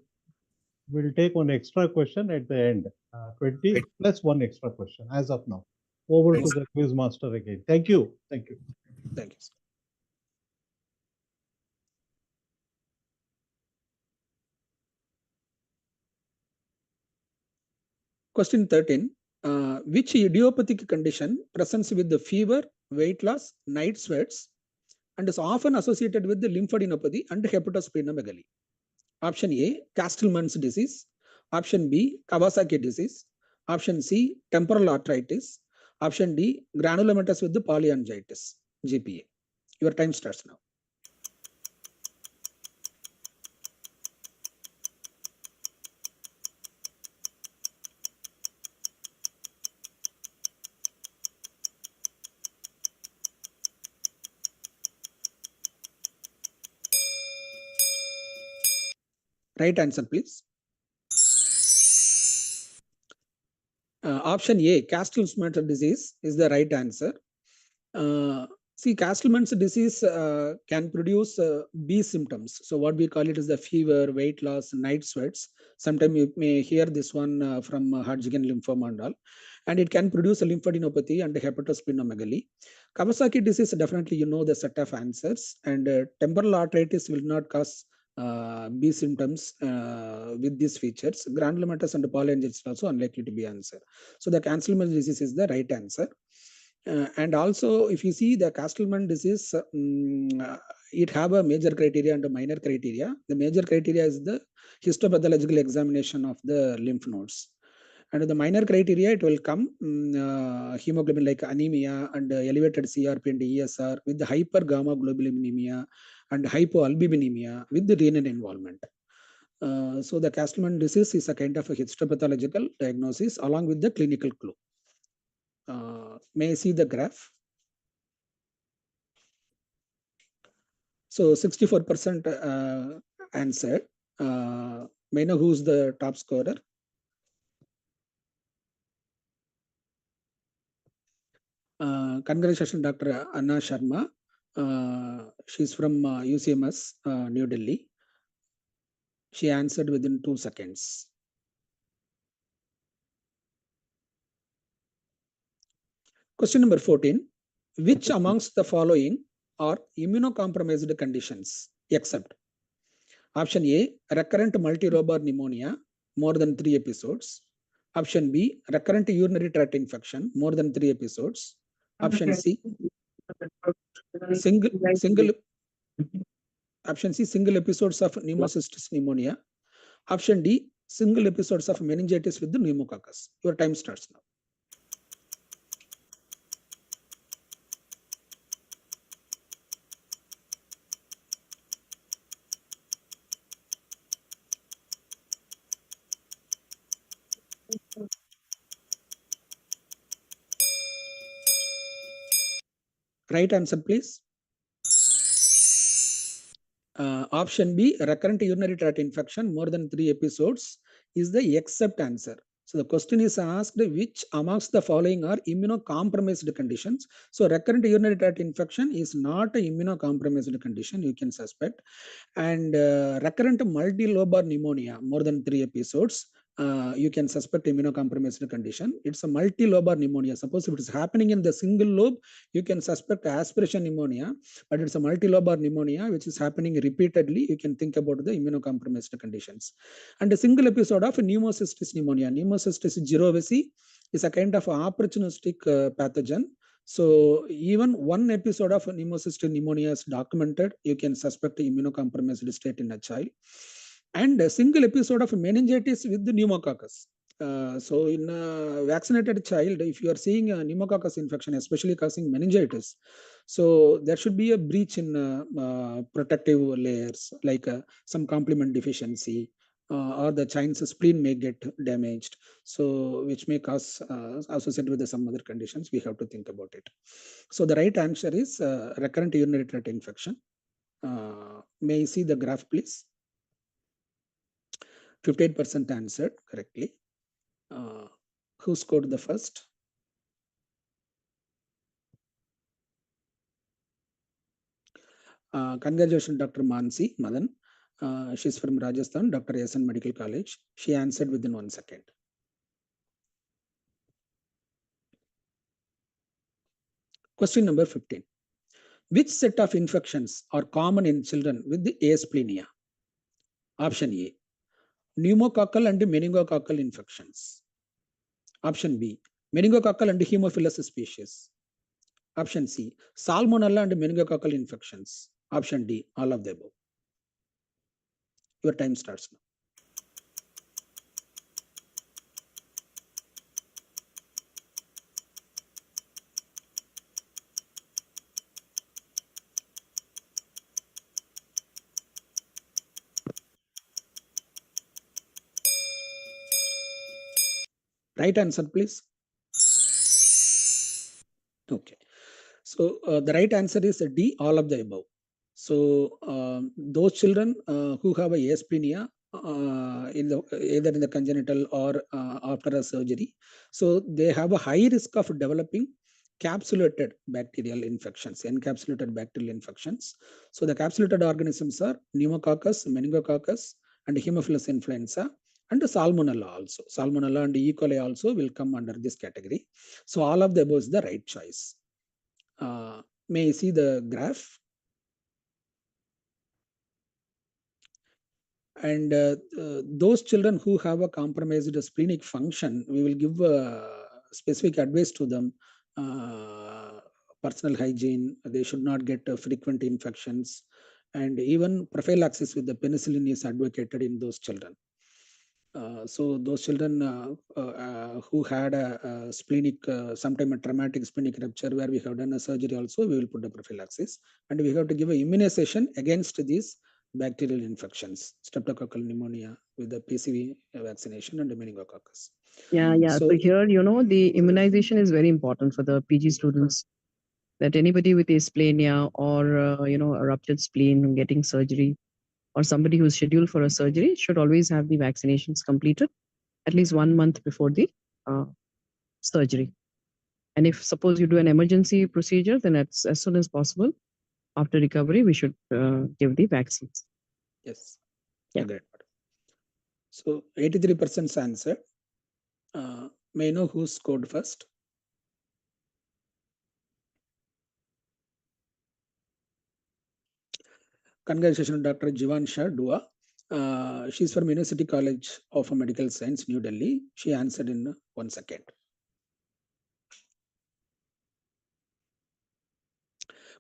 will take one extra question at the end. 20 plus one extra question as of now. Over to the quiz master again. Thank you. Thank you. Sir. Question 13. Which idiopathic condition presents with the fever, weight loss, night sweats, and is often associated with the lymphadenopathy and hepatosplenomegaly? Option A, Castleman's disease. Option B, Kawasaki disease. Option C, temporal arteritis. Option D, granulomatous with the polyangiitis, GPA. Your time starts now. Right answer, please. Option A, Castleman's disease is the right answer. See, Castleman's disease can produce B symptoms. So what we call it is the fever, weight loss, night sweats. Sometimes you may hear this one from Hodgkin lymphoma and all. And it can produce a lymphadenopathy and hepatosplenomegaly. Kawasaki disease, definitely you know the set of answers. And temporal arteritis will not cause B symptoms with these features. Granulomatous and polyangiitis also unlikely to be answer. So the Castleman disease is the right answer. And also, if you see the Castleman disease, it have a major criteria and a minor criteria. The major criteria is the histopathological examination of the lymph nodes. And the minor criteria, it will come hemoglobin like anemia and elevated CRP and ESR with the hypergamma and hypoalbuminemia with the renal involvement. So the Castleman disease is a kind of a histopathological diagnosis along with the clinical clue. May I see the graph? So 64% answered. May I know who's the top scorer? Congratulations, Dr. Anna Sharma. She's from UCMS, New Delhi. She answered within 2 seconds. Question number 14. Which amongst the following are immunocompromised conditions except? Option A, recurrent multilobar pneumonia, more than 3 episodes. Option B, recurrent urinary tract infection, more than 3 episodes. Option C, single episodes of pneumocystis pneumonia. Option D, single episodes of meningitis with the pneumococcus. Your time starts now. Right answer, please. Option B, recurrent urinary tract infection, more than 3 episodes, is the except answer. So the question is asked, which amongst the following are immunocompromised conditions? So recurrent urinary tract infection is not an immunocompromised condition, you can suspect. And recurrent multilobar pneumonia, more than 3 episodes, you can suspect immunocompromised condition. It's a multilobar pneumonia. Suppose if it is happening in the single lobe, you can suspect aspiration pneumonia, but it's a multilobar pneumonia which is happening repeatedly. You can think about the immunocompromised conditions. And a single episode of pneumocystis pneumonia. Pneumocystis jirovecii is a kind of opportunistic pathogen. So even one episode of pneumocystis pneumonia is documented, you can suspect immunocompromised state in a child. And a single episode of meningitis with the pneumococcus. So in a vaccinated child, if you are seeing a pneumococcus infection, especially causing meningitis, so there should be a breach in protective layers, like some complement deficiency, or the child's spleen may get damaged, so which may cause associated with some other conditions. We have to think about it. So the right answer is recurrent urinary tract infection. May I see the graph, please? 58% answered correctly. Who scored the first? Congratulations, Dr. Mansi Madan. She's from Rajasthan, Dr. Yasan Medical College. She answered within 1 second. Question number 15. Which set of infections are common in children with the asplenia? Option A, pneumococcal and meningococcal infections. Option B, meningococcal and Haemophilus species. Option C, salmonella and meningococcal infections. Option D, all of the above. Your time starts now. Right answer, please. Okay. So the right answer is D, all of the above. So those children who have a asplenia either in the congenital or after a surgery, so they have a high risk of developing capsulated bacterial infections, encapsulated bacterial infections. So the capsulated organisms are pneumococcus, meningococcus, and Haemophilus influenza, and salmonella also. Salmonella and E. coli also will come under this category. So all of the above is the right choice. May I see the graph? And those children who have a compromised splenic function, we will give specific advice to them. Personal hygiene, they should not get frequent infections, and even prophylaxis with the penicillin is advocated in those children. So those children who had a splenic, sometime a traumatic splenic rupture where we have done a surgery also, we will put a prophylaxis, and we have to give an immunization against these bacterial infections, streptococcal pneumonia with the PCV vaccination and the meningococcus. Yeah. So here, the immunization is very important for the PG students. That anybody with asplenia or a ruptured spleen getting surgery, or somebody who's scheduled for a surgery, should always have the vaccinations completed at least 1 month before the surgery. And if suppose you do an emergency procedure, then as soon as possible after recovery, we should give the vaccines. Yes. Yeah. Great. So 83% answer. May I know who scored first? Congratulations, Dr. Jivansha Dua. She's from University College of Medical Science, New Delhi. She answered in 1 second.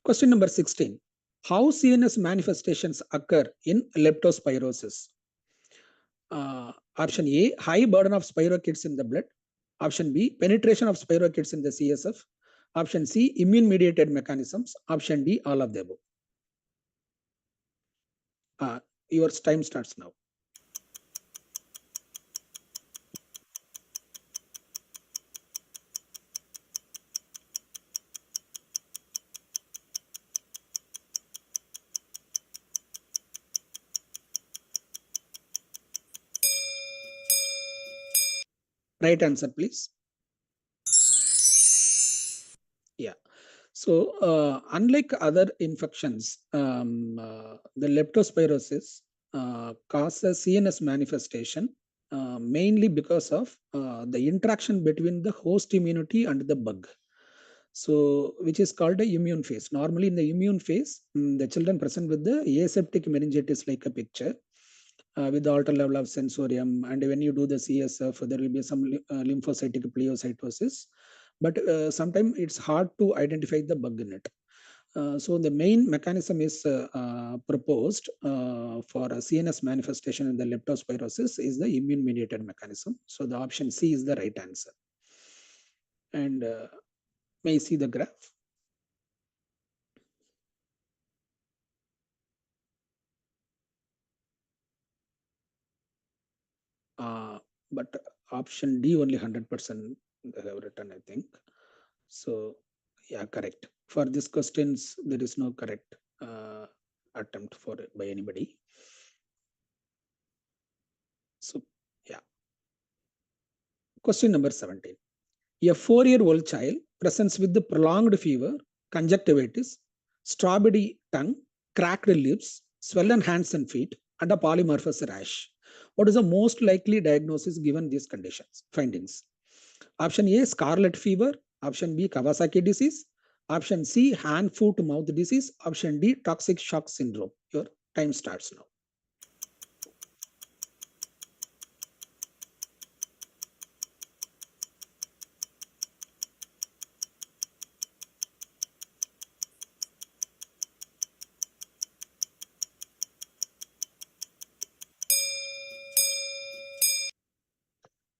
Question number 16. How CNS manifestations occur in leptospirosis? Option A, high burden of spirochetes in the blood. Option B, penetration of spirochetes in the CSF. Option C, immune-mediated mechanisms. Option D, all of the above. Your time starts now. Right answer, please. Yeah. So unlike other infections, the leptospirosis causes CNS manifestation mainly because of the interaction between the host immunity and the bug. So which is called the immune phase. Normally in the immune phase, the children present with the aseptic meningitis like a picture. With the altered level of sensorium, and when you do the CSF, there will be some lymphocytic pleocytosis, but sometimes it's hard to identify the bug in it. So the main mechanism is proposed for a CNS manifestation in the leptospirosis is the immune-mediated mechanism. So the option C is the right answer. And may I see the graph? But option D only 100% they have written, I think. So yeah, correct. For these questions, there is no correct attempt for by anybody. So yeah. Question number 17. A 4-year-old child presents with the prolonged fever, conjunctivitis, strawberry tongue, cracked lips, swollen hands and feet, and a polymorphous rash. What is the most likely diagnosis given these conditions? Findings. Option A, scarlet fever. Option B, Kawasaki disease. Option C, hand, foot, mouth disease. Option D, toxic shock syndrome. Your time starts now.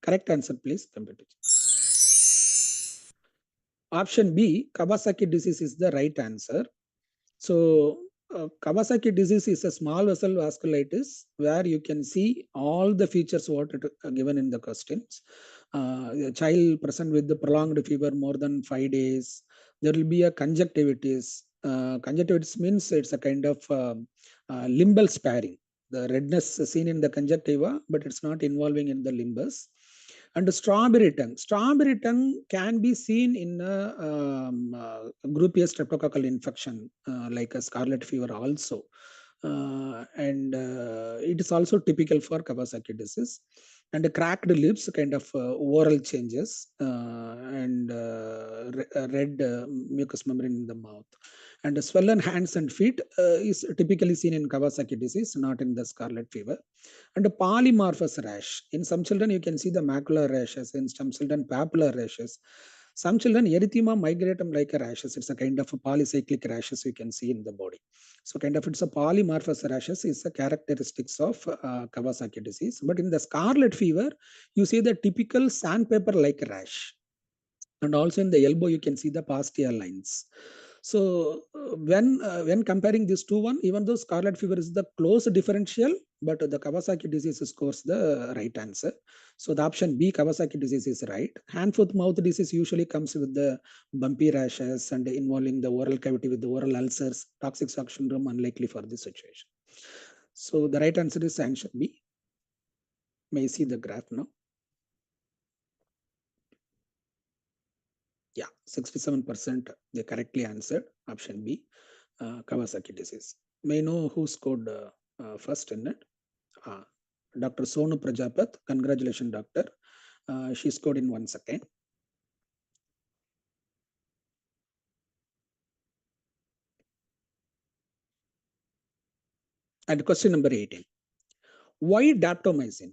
Correct answer, please. Computer. Option B, Kawasaki disease is the right answer. So, Kawasaki disease is a small vessel vasculitis where you can see all the features what it, given in the questions. A child present with the prolonged fever more than 5 days. There will be a conjunctivitis. Conjunctivitis means it's a kind of limbal sparing. The redness seen in the conjunctiva, but it's not involving in the limbus. And strawberry tongue. Strawberry tongue can be seen in group A streptococcal infection, like a scarlet fever also. It is also typical for Kawasaki disease. And cracked lips, kind of oral changes, and red mucous membrane in the mouth. And swollen hands and feet is typically seen in Kawasaki disease, not in the scarlet fever. And a polymorphous rash. In some children, you can see the macular rashes. In some children, papular rashes. Some children, erythema migratum like a rashes. It's a kind of a polycyclic rashes you can see in the body. So kind of it's a polymorphous rashes is a characteristics of Kawasaki disease. But in the scarlet fever, you see the typical sandpaper-like rash. And also in the elbow, you can see the pastia lines. So when comparing these two one, even though scarlet fever is the close differential, but the Kawasaki disease scores the right answer. So the option B, Kawasaki disease is right. Hand, foot, mouth disease usually comes with the bumpy rashes and involving the oral cavity with the oral ulcers. Toxic shock syndrome unlikely for this situation. So the right answer is answer B. May I see the graph now? Yeah, 67% they correctly answered option B, Kawasaki disease. May I know who scored first in it? Dr. Sonu Prajapat. Congratulations, doctor. She scored in 1 second. And question number 18. Why daptomycin,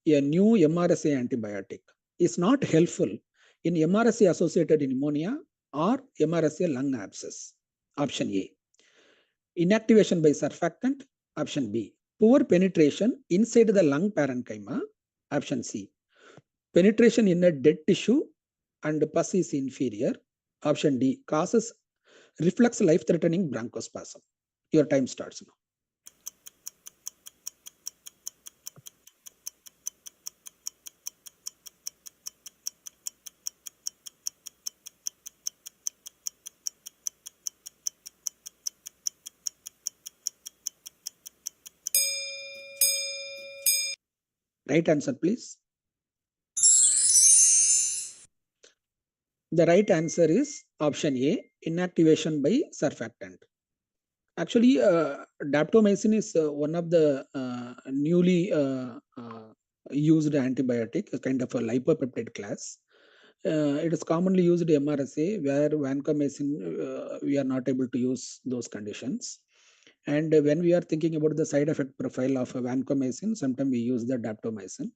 a new MRSA antibiotic, is not helpful in MRSA associated pneumonia or MRSA lung abscess? Option A, inactivation by surfactant. Option B, poor penetration inside the lung parenchyma. Option C, penetration in a dead tissue and pus is inferior. Option D, causes reflex life-threatening bronchospasm. Your time starts now. Right answer, please. The right answer is option A, inactivation by surfactant. Actually, daptomycin is one of the newly used antibiotic, a kind of a lipopeptide class. It is commonly used in MRSA, where vancomycin, we are not able to use those conditions. And when we are thinking about the side effect profile of vancomycin, sometimes we use the daptomycin.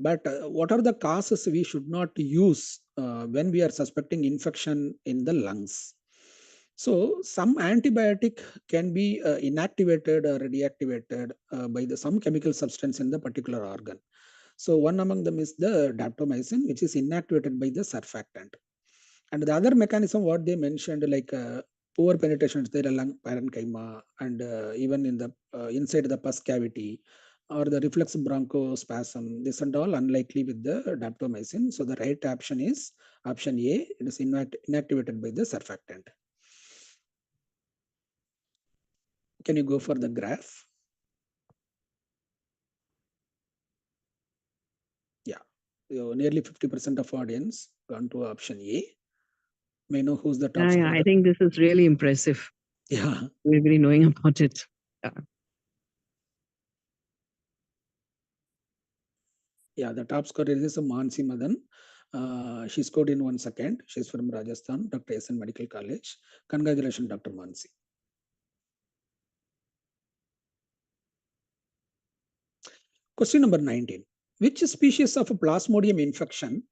But what are the causes we should not use when we are suspecting infection in the lungs? So some antibiotic can be inactivated or deactivated by some chemical substance in the particular organ. So one among them is the daptomycin, which is inactivated by the surfactant. And the other mechanism, what they mentioned, like poor penetration into the lung parenchyma, and even in the inside the pus cavity, or the reflex bronchospasm, this and all unlikely with the daptomycin. So the right option is option A. It is inactivated by the surfactant. Can you go for the graph? Yeah, so nearly 50% of audience gone to option A. May I know who's the top Yeah, scorer? I think this is really impressive. Yeah. We'll be knowing about it. Yeah. Yeah, the top scorer is Mansi Madan. She scored in 1 second. She's from Rajasthan, Dr. SN Medical College. Congratulations, Dr. Mansi. Question number 19. Which species of Plasmodium infection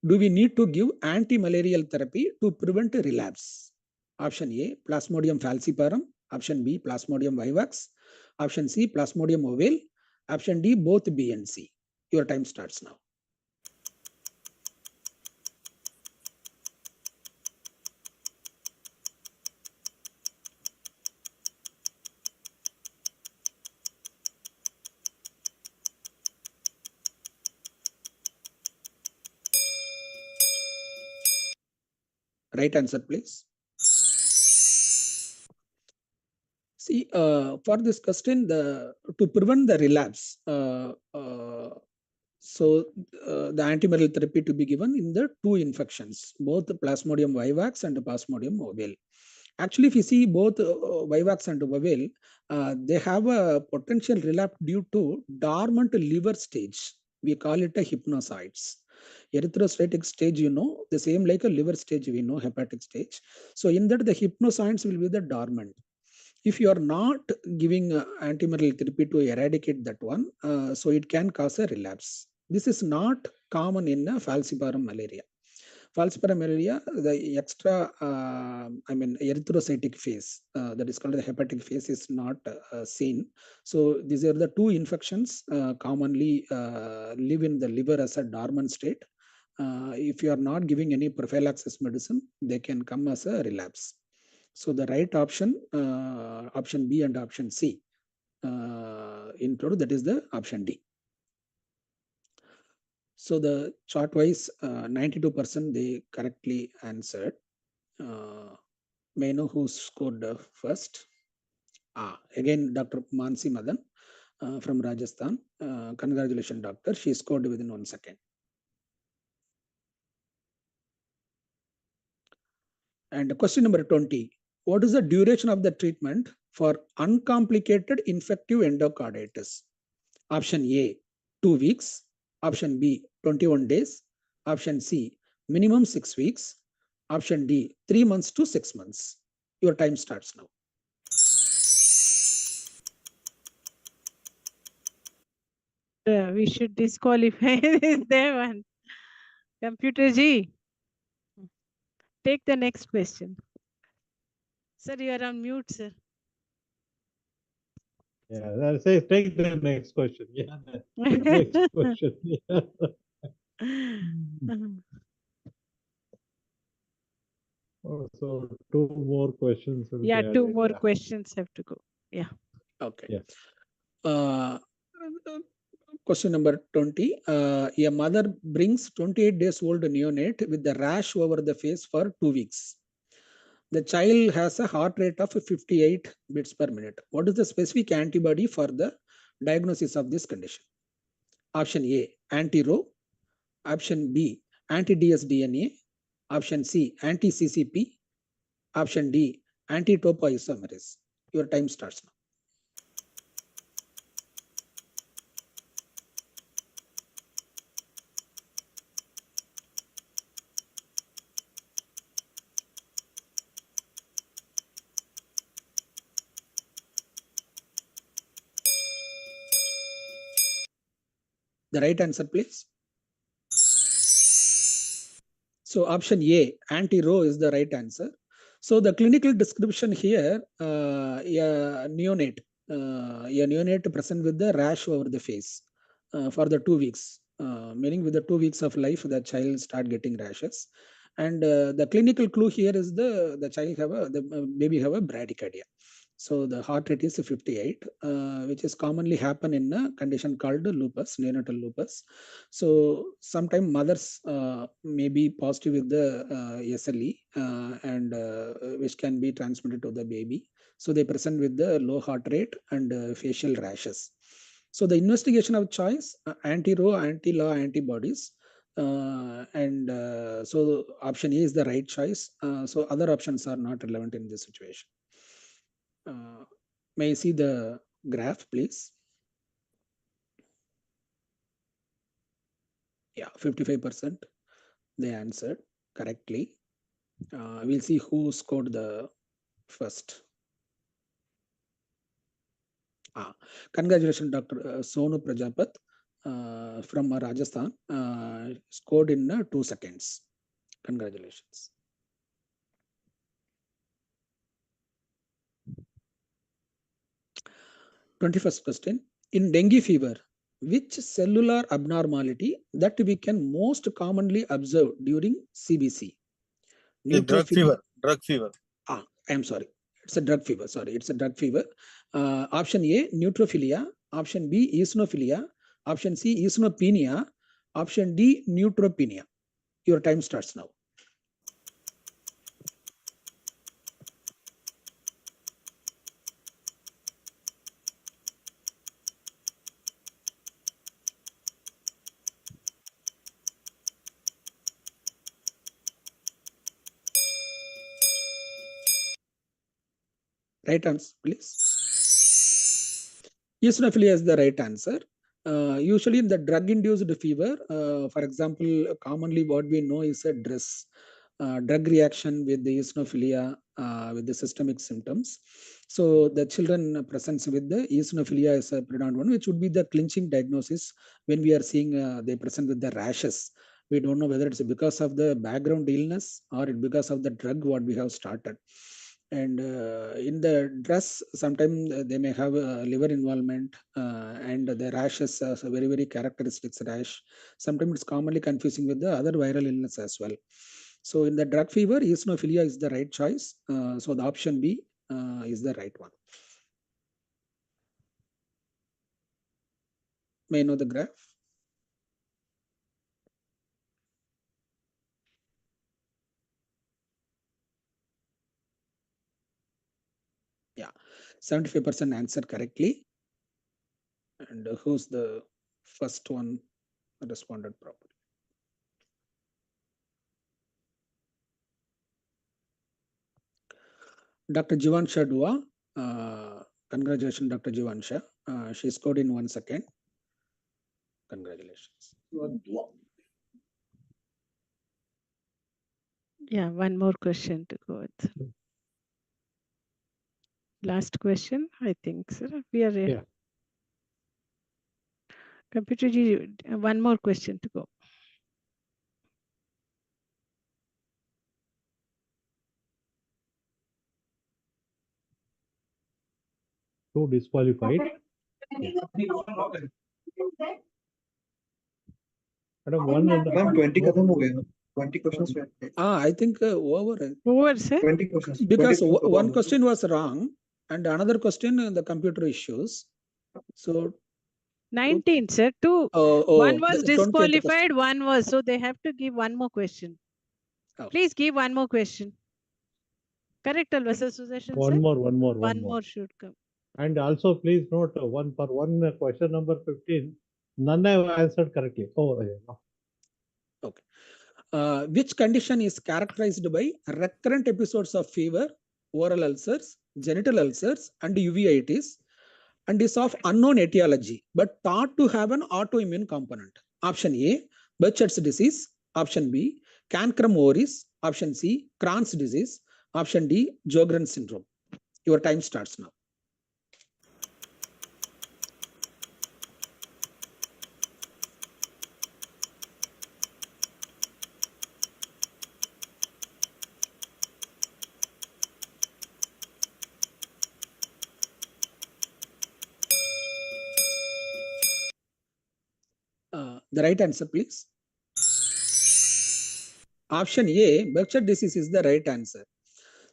do we need to give anti-malarial therapy to prevent a relapse? Option A, Plasmodium falciparum. Option B, Plasmodium vivax. Option C, Plasmodium ovale. Option D, both B and C. Your time starts now. Right answer, please. See, for this question, to prevent the relapse, the antimalarial therapy to be given in the two infections, both the Plasmodium vivax and the Plasmodium ovale. Actually, if you see both vivax and ovale, they have a potential relapse due to dormant liver stage. We call it a hypnocytes. Erythrocytic stage, the same like a liver stage, we know hepatic stage. So in that, the hypnocytes will be the dormant. If you are not giving antimalarial therapy to eradicate that one, so it can cause a relapse. This is not common in falciparum malaria. Falciparum malaria, the extra, erythrocytic phase, that is called the hepatic phase, is not seen. So these are the two infections commonly live in the liver as a dormant state. If you are not giving any prophylaxis medicine, they can come as a relapse. So the right option, option B and option C included, that is the option D. So the chart wise, 92% they correctly answered. May I know who scored first? Again, Dr. Mansi Madan from Rajasthan. Congratulations, doctor. She scored within 1 second. And question number 20. What is the duration of the treatment for uncomplicated infective endocarditis? Option A, 2 weeks. Option B, 21 days. Option C, minimum 6 weeks. Option D, 3 months to 6 months. Your time starts now. We should disqualify this one. Computer G, take the next question. Sir, you are on mute, sir. Yeah, that says take the next question. Yeah, next question. Yeah. Oh, so two more questions. Will Yeah, be two added. more Yeah. questions have to go. Yeah. Okay. Yeah. Question number 20. A mother brings 28 days old neonate with the rash over the face for 2 weeks. The child has a heart rate of 58 beats per minute. What is the specific antibody for the diagnosis of this condition? Option A, anti-Rho. Option B, anti-dsDNA. Option C, anti-CCP. Option D, anti-topoisomerase. Your time starts now. The right answer, please. So option A, anti-Rho is the right answer. So the clinical description here, a neonate present with the rash over the face for the 2 weeks, meaning with the 2 weeks of life, the child start getting rashes. And the clinical clue here is the child have the baby have a bradycardia. So the heart rate is 58, which is commonly happen in a condition called lupus, neonatal lupus. So sometimes mothers may be positive with the SLE and which can be transmitted to the baby. So they present with the low heart rate and facial rashes. So the investigation of choice, anti-Ro, anti-law antibodies. So option A is the right choice. So other options are not relevant in this situation. May I see the graph, please? Yeah, 55%. They answered correctly. We'll see who scored the first. Congratulations, Dr. Sonu Prajapat from Rajasthan. Scored in 2 seconds. Congratulations. Twenty-first question. In dengue fever, which cellular abnormality that we can most commonly observe during CBC? Drug fever. Drug fever. I'm sorry. It's a drug fever. Sorry, it's a drug fever. Option A, neutrophilia. Option B, eosinophilia. Option C, eosinopenia. Option D, neutropenia. Your time starts now. Right answer, please. Eosinophilia is the right answer. Usually in the drug-induced fever, for example, commonly what we know is a drug reaction with the eosinophilia with the systemic symptoms. So the children presents with the eosinophilia is a predominant one, which would be the clinching diagnosis when we are seeing they present with the rashes. We don't know whether it's because of the background illness or because of the drug what we have started. And in the dress, sometimes they may have liver involvement and the rash is a very, very characteristic rash. Sometimes it's commonly confusing with the other viral illness as well. So in the drug fever, eosinophilia is the right choice. So the option B is the right one. May I know the graph? Yeah, 75% answered correctly. And who's the first one responded properly? Dr. Jivansha Dua. Congratulations, Dr. Jivansha. She scored in 1 second. Congratulations. Yeah, one more question to go with. Last question, I think, sir. We are Yeah. Computer Ji, one more question to go. Two disqualified. Madam, one and Ma'am, 20 खत्म हो गया. 20 questions were. I think over. Over, sir. 20 questions. Because 20 one question was wrong and another question the computer issues. So 19, sir. Two. One was disqualified, one was. So they have to give one more question. Oh. Please give one more question. Correct, Alva, sir, Sudarshan, one sir? more. One more should come. And also, please note one question number 15. None have answered correctly. Oh, yeah. Okay. Which condition is characterized by recurrent episodes of fever, oral ulcers, genital ulcers, and uveitis, and is of unknown etiology but thought to have an autoimmune component? Option A, Burchard's disease. Option B, Cancrum oris. Option C, Crohn's disease. Option D, Sjogren's syndrome. Your time starts now. The right answer, please. Option A, Burchard disease is the right answer.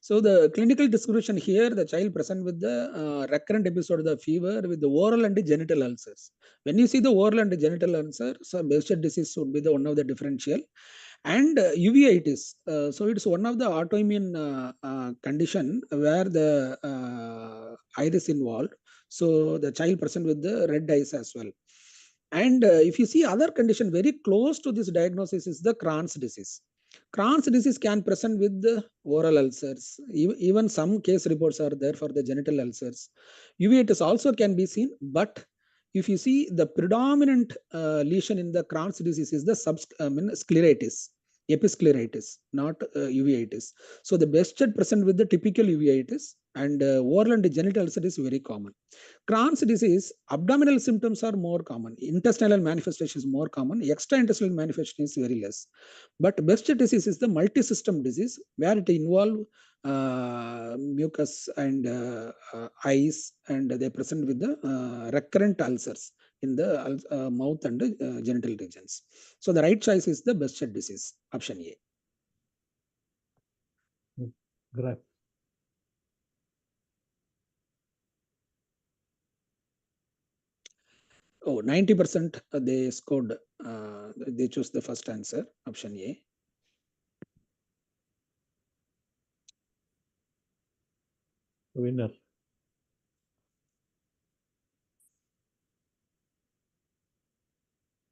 So the clinical description here, the child present with the recurrent episode of the fever with the oral and the genital ulcers. When you see the oral and the genital ulcer, so Behçet disease would be the one of the differential. And uveitis, so it's one of the autoimmune condition where the iris involved. So the child present with the red eyes as well. And if you see other condition very close to this diagnosis is the Crohn's disease. Crohn's disease can present with the oral ulcers. Even some case reports are there for the genital ulcers. Uveitis also can be seen, but if you see the predominant lesion in the Crohn's disease is the scleritis, episcleritis, not uveitis. So the Behçet present with the typical uveitis, and oral and genital ulcer is very common. Crohn's disease, abdominal symptoms are more common. Intestinal manifestation is more common. Extraintestinal manifestation is very less. But Behçet disease is the multi-system disease where it involves mucus and eyes, and they present with the recurrent ulcers in the mouth and genital regions. So the right choice is the Behçet disease, option A. Great. Oh, 90% they scored, they chose the first answer, option A. Winner.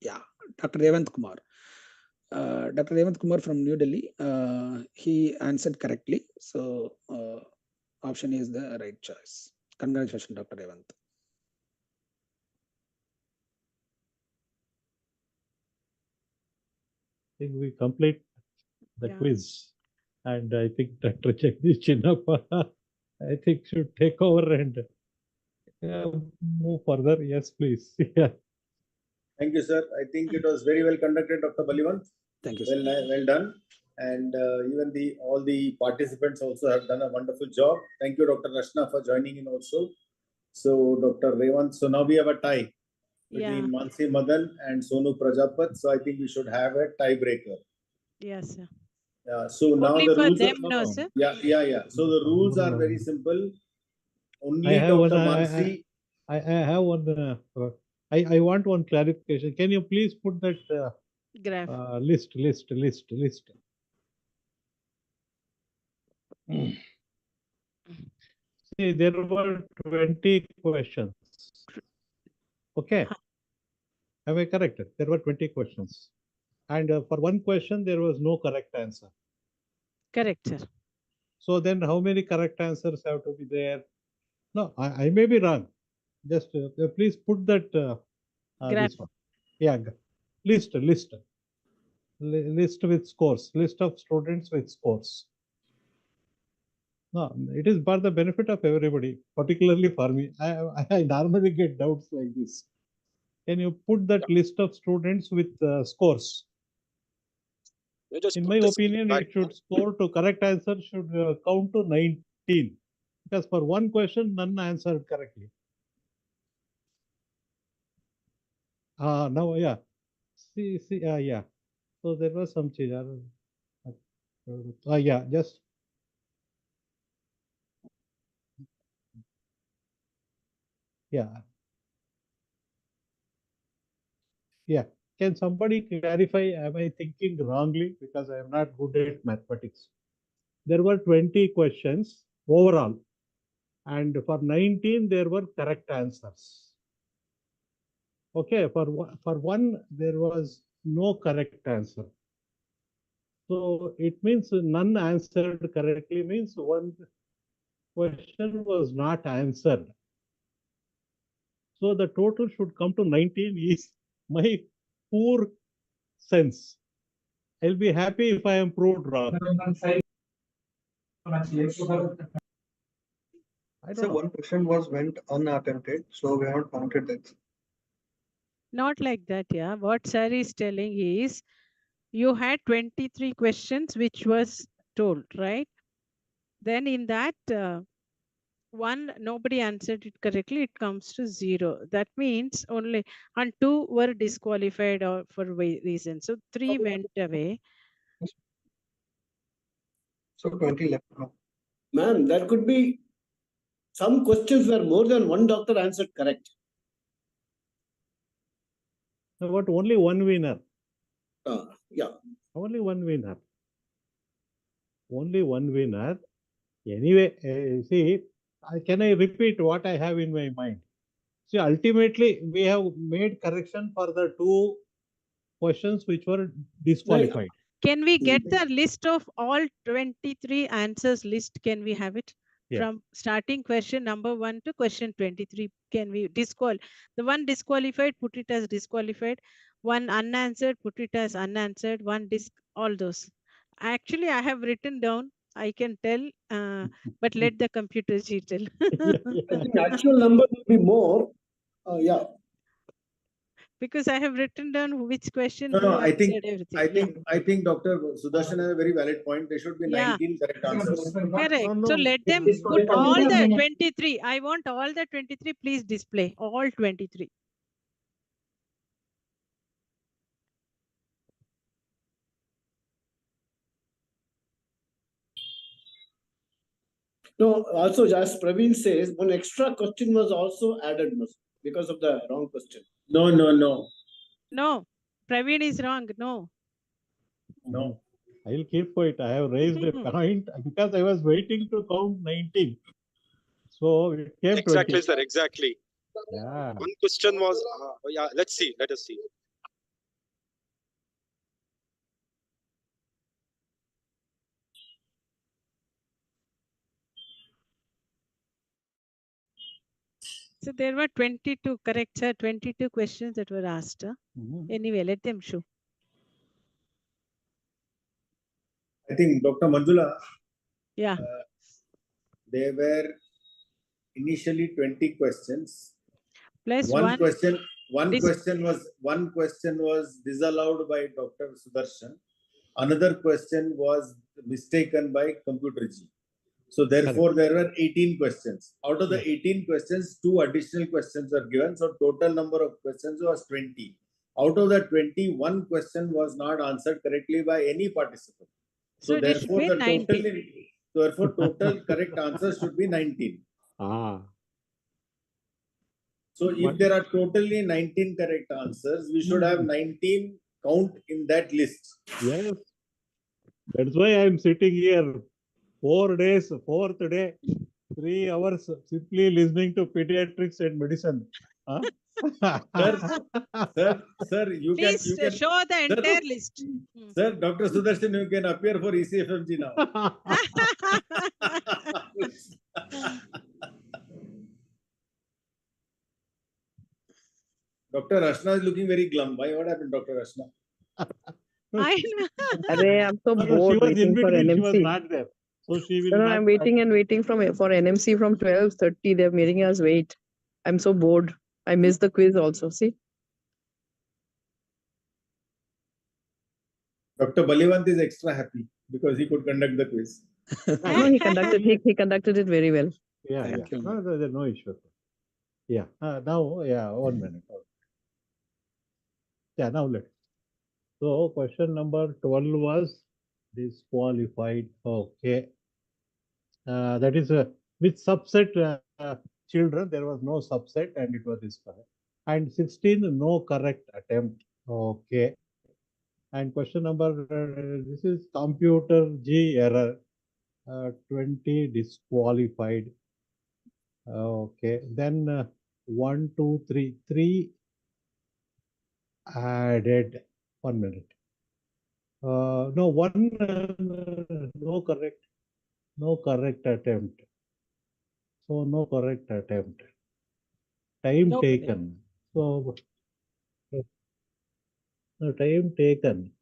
Yeah, Dr. Revant Kumar. Dr. Revant Kumar from New Delhi, he answered correctly. So option A is the right choice. Congratulations, Dr. Revant. I think we complete the Yeah. quiz, and I think Dr. Jagdish Chinnappa, I think should take over and move further. Yes, please. Yeah. Thank you, sir. I think it was very well conducted, Dr. Balivant. Thank you, Well, sir. well done. And even all the participants also have done a wonderful job. Thank you, Dr. Rashna, for joining in also. So, Dr. Revant, so now we have a tie between Mansi Madan and Sonu Prajapat. So I think we should have a tiebreaker. Yes, sir. So now Only the for rules them, are, no, sir? yeah. So the rules are very simple. Only I have Dr. one. Mansi. I have one. I want one clarification. Can you please put that Graph. list? See, there were 20 questions. Okay. Am I correct? There were 20 questions. And for one question, there was no correct answer. Correct, sir. So then how many correct answers have to be there? No, I may be wrong. Just please put that Graph. this one. Yeah, list with scores. List of students with scores. No, it is for the benefit of everybody, particularly for me. I normally get doubts like this. Can you put that list of students with scores? In my opinion, it should score to correct answer should count to 19, because for one question, none answered correctly. Now, yeah. See, yeah. So there was some change. Yeah, just. Yeah. Yeah. Can somebody clarify, am I thinking wrongly? Because I am not good at mathematics. There were 20 questions overall. And for 19, there were correct answers. Okay, for one, there was no correct answer. So it means none answered correctly means one question was not answered. So the total should come to 19 is my poor sense. I'll be happy if I am proved wrong. I don't know. One question went unattempted, so we haven't counted that. Not like that, yeah. What sir is telling is you had 23 questions which was told, right? Then in that one, nobody answered it correctly, it comes to 0. That means only, and 2 were disqualified or for reason. So 3 went away. So 20 left now. Man, there could be some questions where more than one doctor answered correct. But only one winner. Yeah. Only one winner. Only one winner. Anyway, see, can I repeat what I have in my mind? See, ultimately, we have made correction for the 2 questions which were disqualified. Can we get the list of all 23 answers list? Can we have it? Yeah. From starting question number 1 to question 23? Can we the one disqualified, put it as disqualified, one unanswered, put it as unanswered, one all those. Actually, I have written down, I can tell, but let the computer tell. I think actual number will be more. Yeah. Because I have written down which question No, who I think answered everything. I think Dr. Sudarshan has a very valid point. There should be Yeah. 19 correct answers. Correct. No, So no, let them it- put all the 23. I want all the 23. Please display all 23. No, also as Praveen says, one extra question was also added because of the wrong question. No, no, no. No, Praveen is wrong. No. No. I will keep quiet. I have raised a point because I was waiting to count 19. So it came Exactly, 20. sir. Exactly. Yeah. One question was, yeah. Let's see. Let us see. So there were 22 correct, sir. 22 questions that were asked. Anyway, let them show. I think Dr. Manjula. Yeah. There were initially 20 questions. Plus one question was disallowed by Dr. Sudarshan. Another question was mistaken by computer G. So therefore, there were 18 questions. Out of the 18 questions, 2 additional questions were given. So total number of questions was 20. Out of the 20, 1 question was not answered correctly by any participant. So therefore, total correct answer should be 19. So if there are totally 19 correct answers, we should have 19 count in that list. Yes. That's why I am sitting here 4 days, 4th day, 3 hours simply listening to pediatrics and medicine. Huh? Sir, you Please can show the entire list. Sir, Dr. Sudarshan, you can appear for ECFMG now. Dr. Rashna is looking very glum. Why? What happened, Dr. Rashna? I know. I'm so She bored was in waiting for between. She was NMC. not there. So she will No, not. I'm waiting and waiting for NMC from 12:30. They're making us wait. I'm so bored. I missed the quiz also. See. Dr. Balivant is extra happy because he could conduct the quiz. No, he conducted it very well. Yeah, Thank you. No, there's no issue. Yeah. Now, yeah, 1 minute. Yeah, now let's. So question number 12 was disqualified. Okay. That is with subset children, there was no subset and it was disqualified. And 16, no correct attempt. Okay. And question number, this is computer G error. 20 disqualified. Okay. Then 1, 2, 3. 3 added. 1 minute. No, 1, no correct attempt. So no correct attempt. Time taken. So no time taken.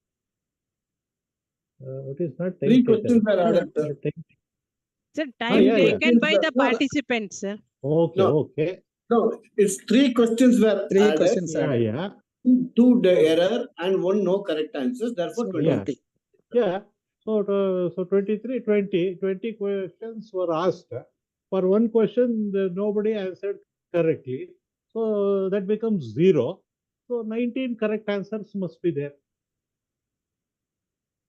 It is not time 3 taken. questions were added. Sir, time taken by the participants, sir. Okay, okay. No, it's 3 questions were 3 added. questions added. Yeah. 2 error and 1 no correct answers. Therefore, So 20. Yeah. So 23, 20 questions were asked. For one question, nobody answered correctly. So that becomes 0. So 19 correct answers must be there.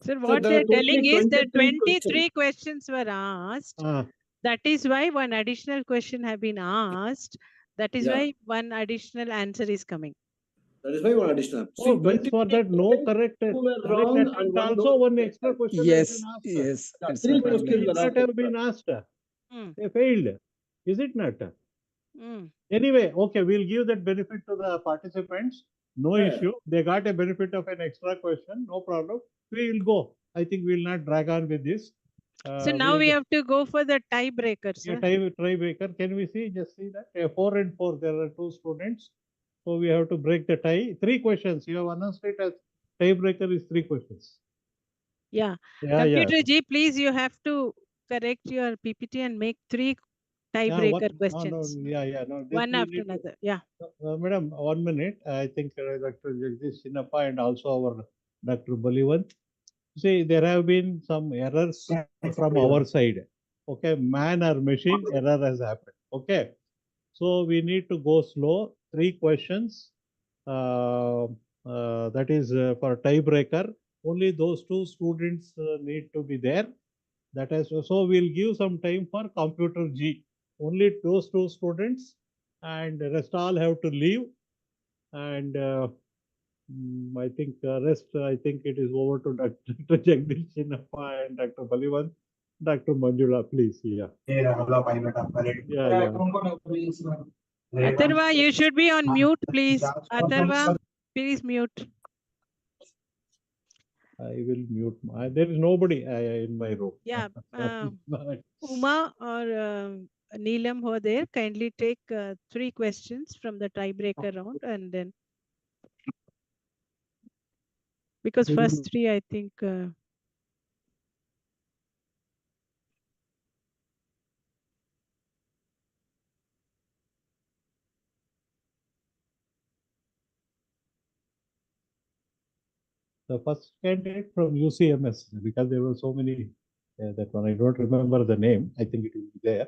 Sir, what there they're are totally telling is that 23 23 questions were asked. Ah, That is why one additional question have been asked. That is Yeah. why one additional answer is coming. That is why one additional. oh, means for that no correct Two were correct wrong and attempt one also no. one extra question has Yes, been asked. yes. Yeah, It's three what I'm questions Need were not asked. have been asked. Mm. They failed. Is it not? Mm. Anyway, okay, we'll give that benefit to the participants. No Yeah. issue. They got a benefit of an extra question. No problem. We will go. I think we will not drag on with this. So now we have to go for the tiebreaker, Yeah, sir. tiebreaker. Can we see? Just see that. 4 and 4. There are 2 students. So we have to break the tie. 3 questions. You have announced it as tiebreaker is 3 questions. Yeah. Yeah, Computer G, please, you have to correct your PPT and make 3 tiebreaker questions. No. This One we after need to, another. Yeah. Madam, 1 minute. I think Dr. Jagdish Sinappa and also our Dr. Balivant. See, there have been some errors from our side. Okay, man or machine error has happened. Okay, so we need to go slow. 3 questions. That is for tiebreaker. Only those 2 students need to be there. That is so we'll give some time for computer G. Only those 2 students, and the rest all have to leave. And I think rest. I think it is over to Dr. Jagdish Chinappa and Dr. Balivan. Dr. Manjula, please. Yeah. Atharva, you should be on mute, please. Atharva, please mute. I will mute. There is nobody in my room. Yeah. Uma or Neelam who are there, kindly take 3 questions from the tiebreaker round and then. Because first 3, I think. The first candidate from UCMS, because there were so many, that one I don't remember the name. I think it will be there.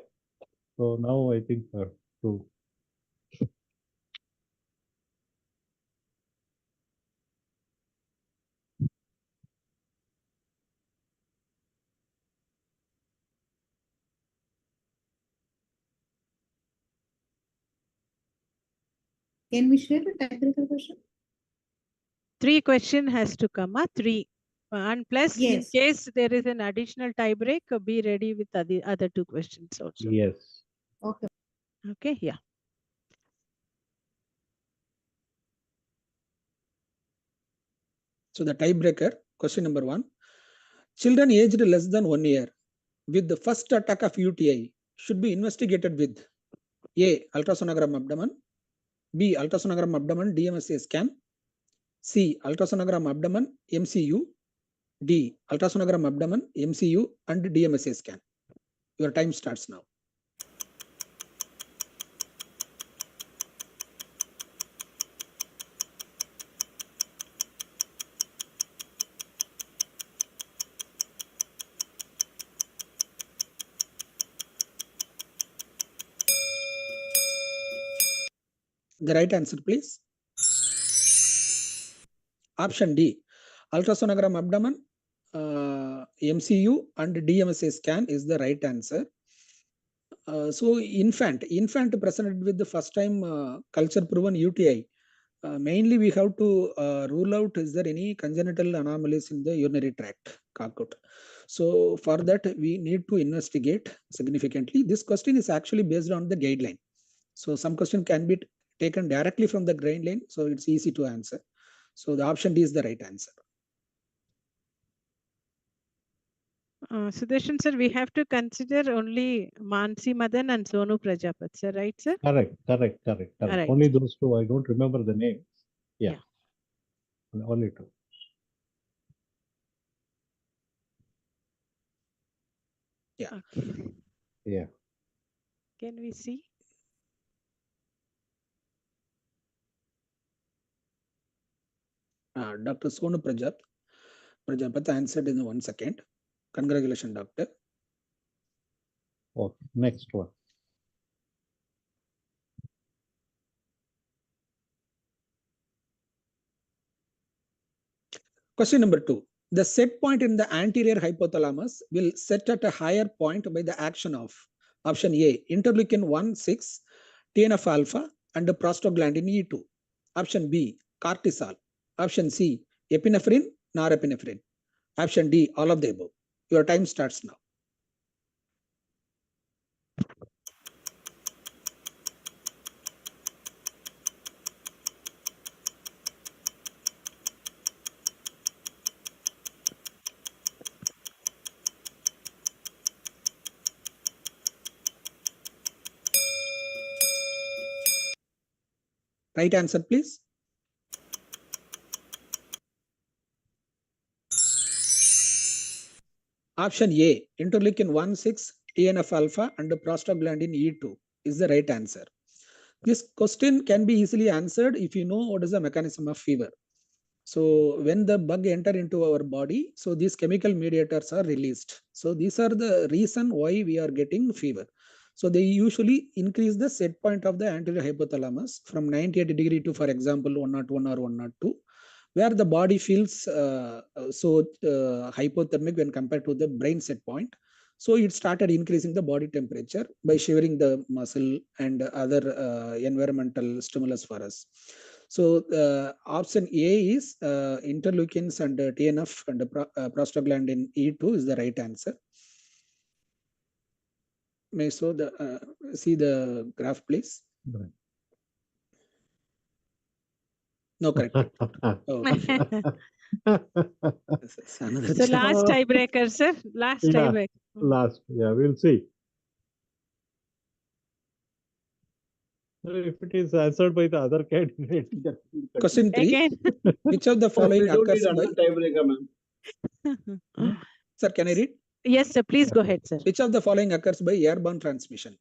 So now I think to Can we share the technical question? 3 question has to come, 3. And plus, in Yes. case there is an additional tie break, be ready with the other 2 questions also. yes. Okay. Okay, yeah. So the tiebreaker, question number 1. Children aged less than 1 year with the first attack of UTI should be investigated with A. Ultrasonogram abdomen, B. Ultrasonogram abdomen DMSA scan, C. Ultrasonogram abdomen MCU, D. Ultrasonogram abdomen MCU and DMSA scan. Your time starts now. The right answer, please. Option D. Ultrasonogram abdomen, MCU and DMSA scan is the right answer. So infant presented with the first time culture proven UTI. Mainly we have to rule out is there any congenital anomalies in the urinary tract, cockroach. So for that we need to investigate significantly. This question is actually based on the guideline. So some question can be taken directly from the guideline, so it's easy to answer. So the option D is the right answer. Sudarshan sir, we have to consider only Mansi Madan and Sonu Prajapat, sir, right, sir? Correct. Right. Only those 2. I don't remember the names. Yeah. Only 2. Yeah. Okay. Yeah. Can we see? Dr. Sonu Prajapat answered in 1 second. Congratulations, doctor. Okay. Next one. Question number 2. The set point in the anterior hypothalamus will set at a higher point by the action of option A, interleukin 1-6, TNF alpha, and prostaglandin E2. Option B, cortisol. Option C, epinephrine, norepinephrine. Option D, all of the above. Your time starts now. Right answer, please. Option A, interleukin 1-6, TNF alpha, and prostaglandin E2 is the right answer. This question can be easily answered if you know what is the mechanism of fever. So when the bug enter into our body, so these chemical mediators are released. So these are the reason why we are getting fever. So they usually increase the set point of the anterior hypothalamus from 98 degree to, for example, 101 or 102, where the body feels hypothermic when compared to the brain set point. So it started increasing the body temperature by shivering the muscle and other environmental stimulus for us. So option A is interleukins and TNF and prostaglandin E2 is the right answer. May so the see the graph, please. Right. No, correct. Okay. So last tiebreaker, sir. Last tiebreaker. Last. Yeah, we'll see. If it is answered by the other candidate. Question 3. Again. Which of the following We don't occurs need by... another tiebreaker, ma'am. Sir, can I read? Yes, sir. Please go ahead, sir. Which of the following occurs by airborne transmission?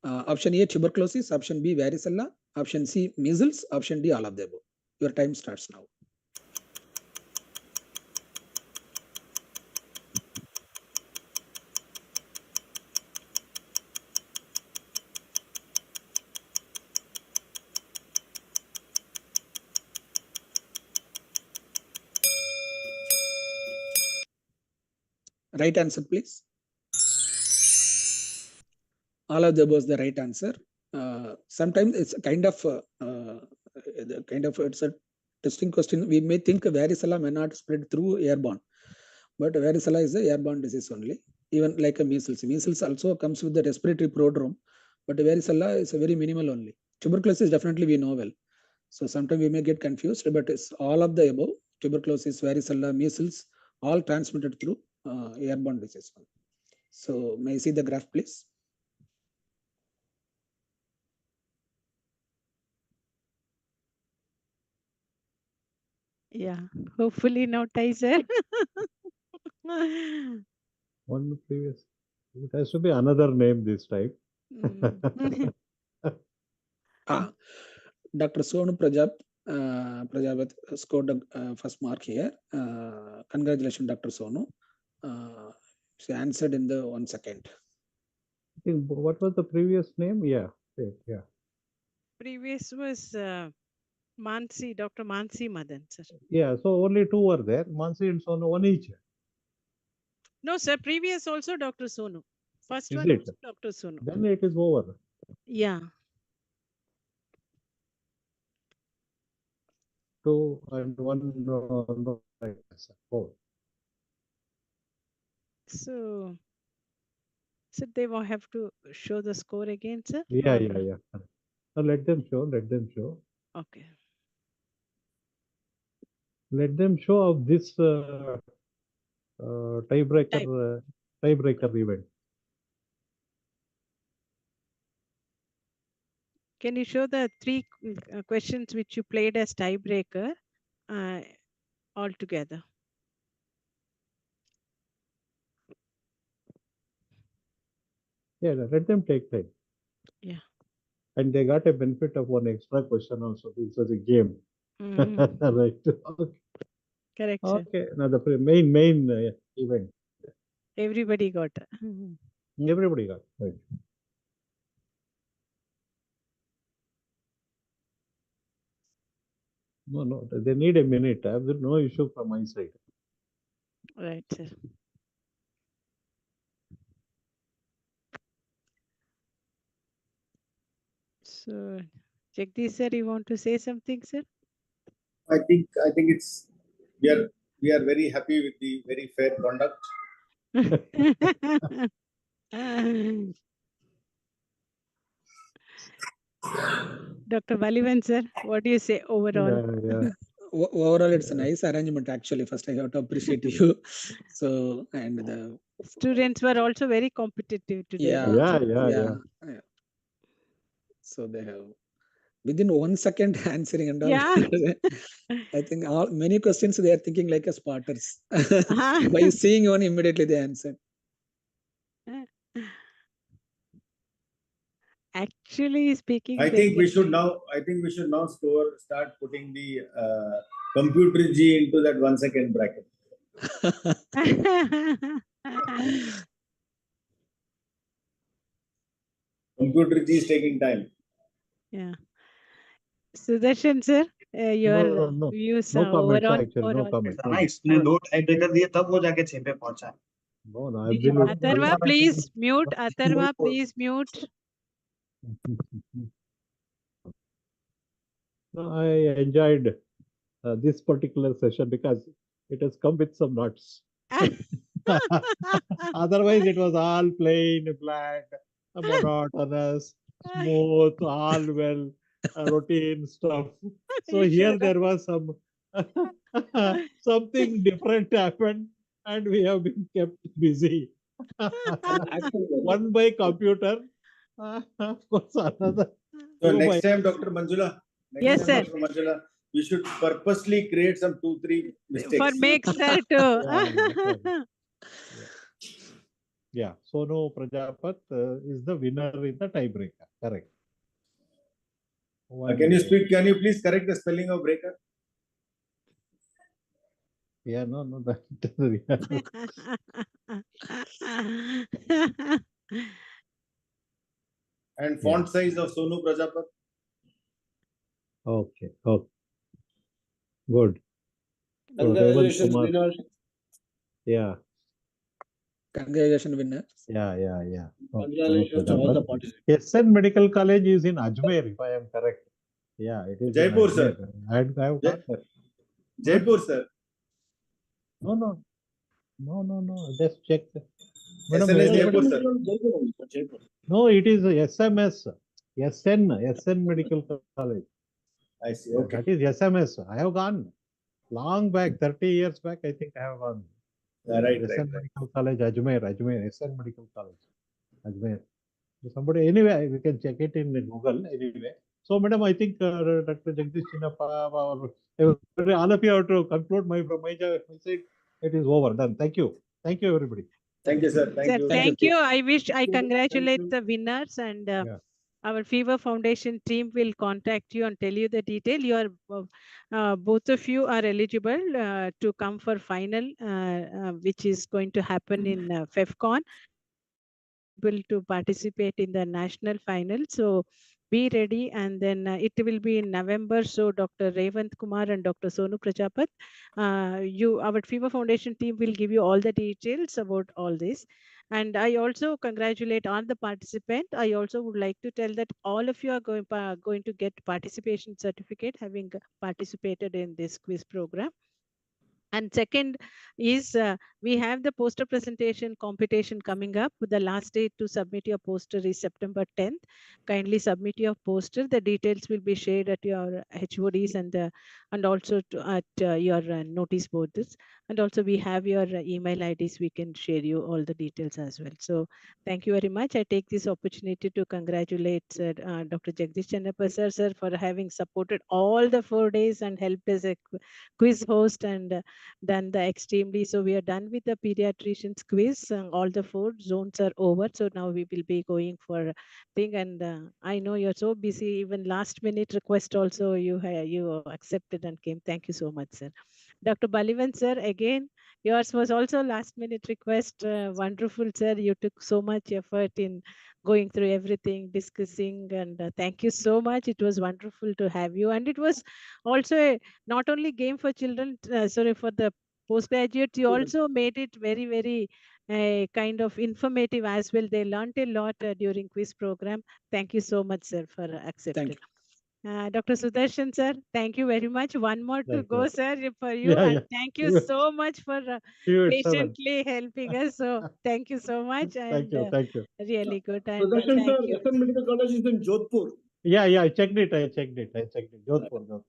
Option A, tuberculosis. Option B, varicella. Option C, measles. Option D, all of the above. Your time starts now. Right answer, please. All of the above is the right answer. Sometimes it's it's a testing question. We may think varicella may not spread through airborne, but varicella is a airborne disease only. Even like a measles. Measles also comes with the respiratory prodrome, but varicella is a very minimal only. Tuberculosis definitely we know well. So sometimes we may get confused, but it's all of the above. Tuberculosis, varicella, measles, all transmitted through airborne disease. So may I see the graph, please? Yeah, hopefully no tie, sir. One previous. It has to be another name this time. Dr. Sonu Prajapat scored the first mark here. Congratulations, Dr. Sonu. She answered in the 1 second. What was the previous name? Yeah. Previous was Mansi, Dr. Mansi Madan, sir. Yeah, so only two were there. Mansi and Sonu, one each. No, sir. Previous also Dr. Sonu. First Is one it? also Dr. Sonu. Then it is over. Yeah. Two and one. No, right, four. So they will have to show the score again, sir? Yeah. So let them show. Okay. Let them show of this tiebreaker event. Can you show the three questions which you played as tiebreaker all together? Yeah, let them take time. Yeah. And they got a benefit of one extra question also. This was a game. Right. Okay. Correct, sir. Okay. Now the main event. Everybody got. Everybody got. Right. No, they need a minute. I have no issue from my side. Right, sir. So, Jagdish sir, you want to say something, sir? I think it's we are very happy with the very fair conduct. Dr. Balivan sir, what do you say overall? Overall, it's a nice arrangement. Actually, first I have to appreciate you. So, and the Students were also very competitive today. yeah, right? yeah. So they have within 1 second answering and all. Yeah. I think many questions they are thinking like a spotters. By seeing one, immediately they answer. Actually speaking, I think we should now start putting the computer G into that 1 second bracket. Computer G is taking time. Yeah. Sudarshan sir, your views No comments, overall. actually, no comments. ना इसने 2 tiebreaker दिए तब वो जाके 6 पे पहुंचा है. No, absolutely. Atharva, please mute. Atharva, please mute. No, I enjoyed this particular session because it has come with some nuts. Otherwise, it was all plain, black, monotonous, smooth, all well, routine stuff. So here there was some something different happened, and we have been kept busy. One by computer, of course, another. So two next by- time, Dr. Manjula, Yes, sir. Dr. Manjula, we should purposely create some 2-3 mistakes. For make sir too. Yeah, Sonu Prajapat is the winner in the tiebreaker. Correct. Can you please correct the spelling of breaker? Yeah, no, that. And font size of Sonu Prajapat? Okay. Good. Congratulations, winners. Yeah. Congratulations, winner. Yeah. Congratulations to all the participants. SN Medical College is in Ajmer, if I am correct. Yeah, it is. Jaipur, sir. I have got that. Jaipur, sir. No. Just check. SNS Jaipur, sir. No, it is SMS. SN Medical College. I see. Okay. That is SMS. I have gone long back, 30 years back. I think I have gone. Right. Medical College, Ajmer, SN Medical College, Ajmer. Somebody, anyway, we can check it in Google anyway. So, madam, I think Dr. Jagdish Chinnappa or all of you have to conclude my side. It is over. Done. Thank you, everybody. Thank you, sir. Thank you. I wish I congratulate the winners, and our Fever Foundation team will contact you and tell you the detail. You are both of you are eligible to come for final, which is going to happen in FEFCON. Able to participate in the national final. So be ready, and then it will be in November. So Dr. Revant Kumar and Dr. Sonu Prajapat, our Fever Foundation team will give you all the details about all this. And I also congratulate all the participant. I also would like to tell that all of you are going to get participation certificate having participated in this quiz program. And second is we have the poster presentation competition coming up. The last date to submit your poster is September 10th. Kindly submit your poster. The details will be shared at your HODs and also at your notice boards. And also we have your email IDs. We can share you all the details as well. So thank you very much. I take this opportunity to congratulate Dr. Jagdish Channappa sir for having supported all the 4 days and helped as a quiz host and done the extremely. So we are done with the pediatricians quiz. All the 4 zones are over. So now we will be going for thing. And I know you're so busy. Even last minute request also you accepted and came. Thank you so much, sir. Dr. Balivan sir, again, yours was also last minute request. Wonderful, sir. You took so much effort in going through everything, discussing, and thank you so much. It was wonderful to have you. And it was also not only game for children, for the postgraduates, you also made it very, very kind of informative as well. They learned a lot during quiz program. Thank you so much, sir, for accepting. Dr. Sudarshan, sir, thank you very much. One more to go, sir, for you. Yeah, And yeah. thank you so much for You at 7. patiently helping us. So thank you so much. Thank And you. really good. And Sudarshan sir, thank you. SM Medical College is in Jodhpur. Yeah, I checked it. Jodhpur.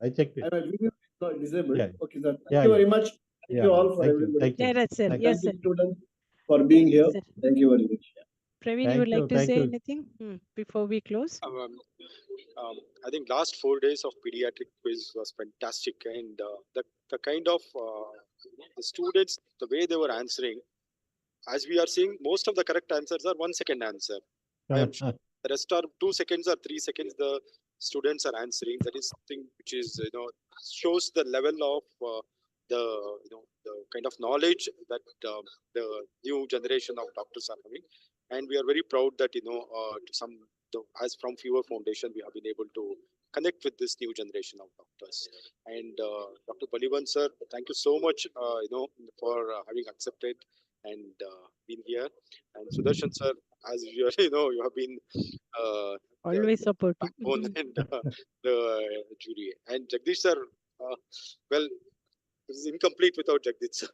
I checked it. And I believe it's not disabled. Yeah. Okay, sir. Thank Yeah, you yeah. very much. Thank you all for Thank you. everybody. Thank you. Yes, sir. Thank Yes, Thank sir. you, students, for being here. Sir. Thank you very much. Praveen, you would like to Thank say you. anything before we close? I think last 4 days of pediatric quiz was fantastic, and the kind of the students, the way they were answering, as we are seeing, most of the correct answers are 1 second answer. I am sure the rest are 2 seconds or 3 seconds. The students are answering. That is something which is shows the level of the the kind of knowledge that the new generation of doctors are having, and we are very proud that as from Fever Foundation we have been able to connect with this new generation of doctors. And Dr. Balivan sir, thank you so much for having accepted and been here. And Sudarshan sir, as you you have been always supportive. backbone and the jury. And Jagdish sir, well, this is incomplete without Jagdish sir.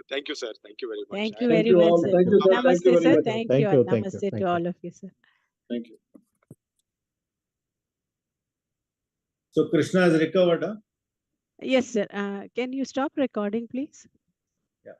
Thank you, sir. Thank you very much. Thank you very much, sir. Thank you, sir. Namaste, Thank you very sir. much. Thank Thank you. you. Namaste to all of you, sir. Thank you. So Krishna has recovered, huh? Yes, sir. Can you stop recording, please? Yeah.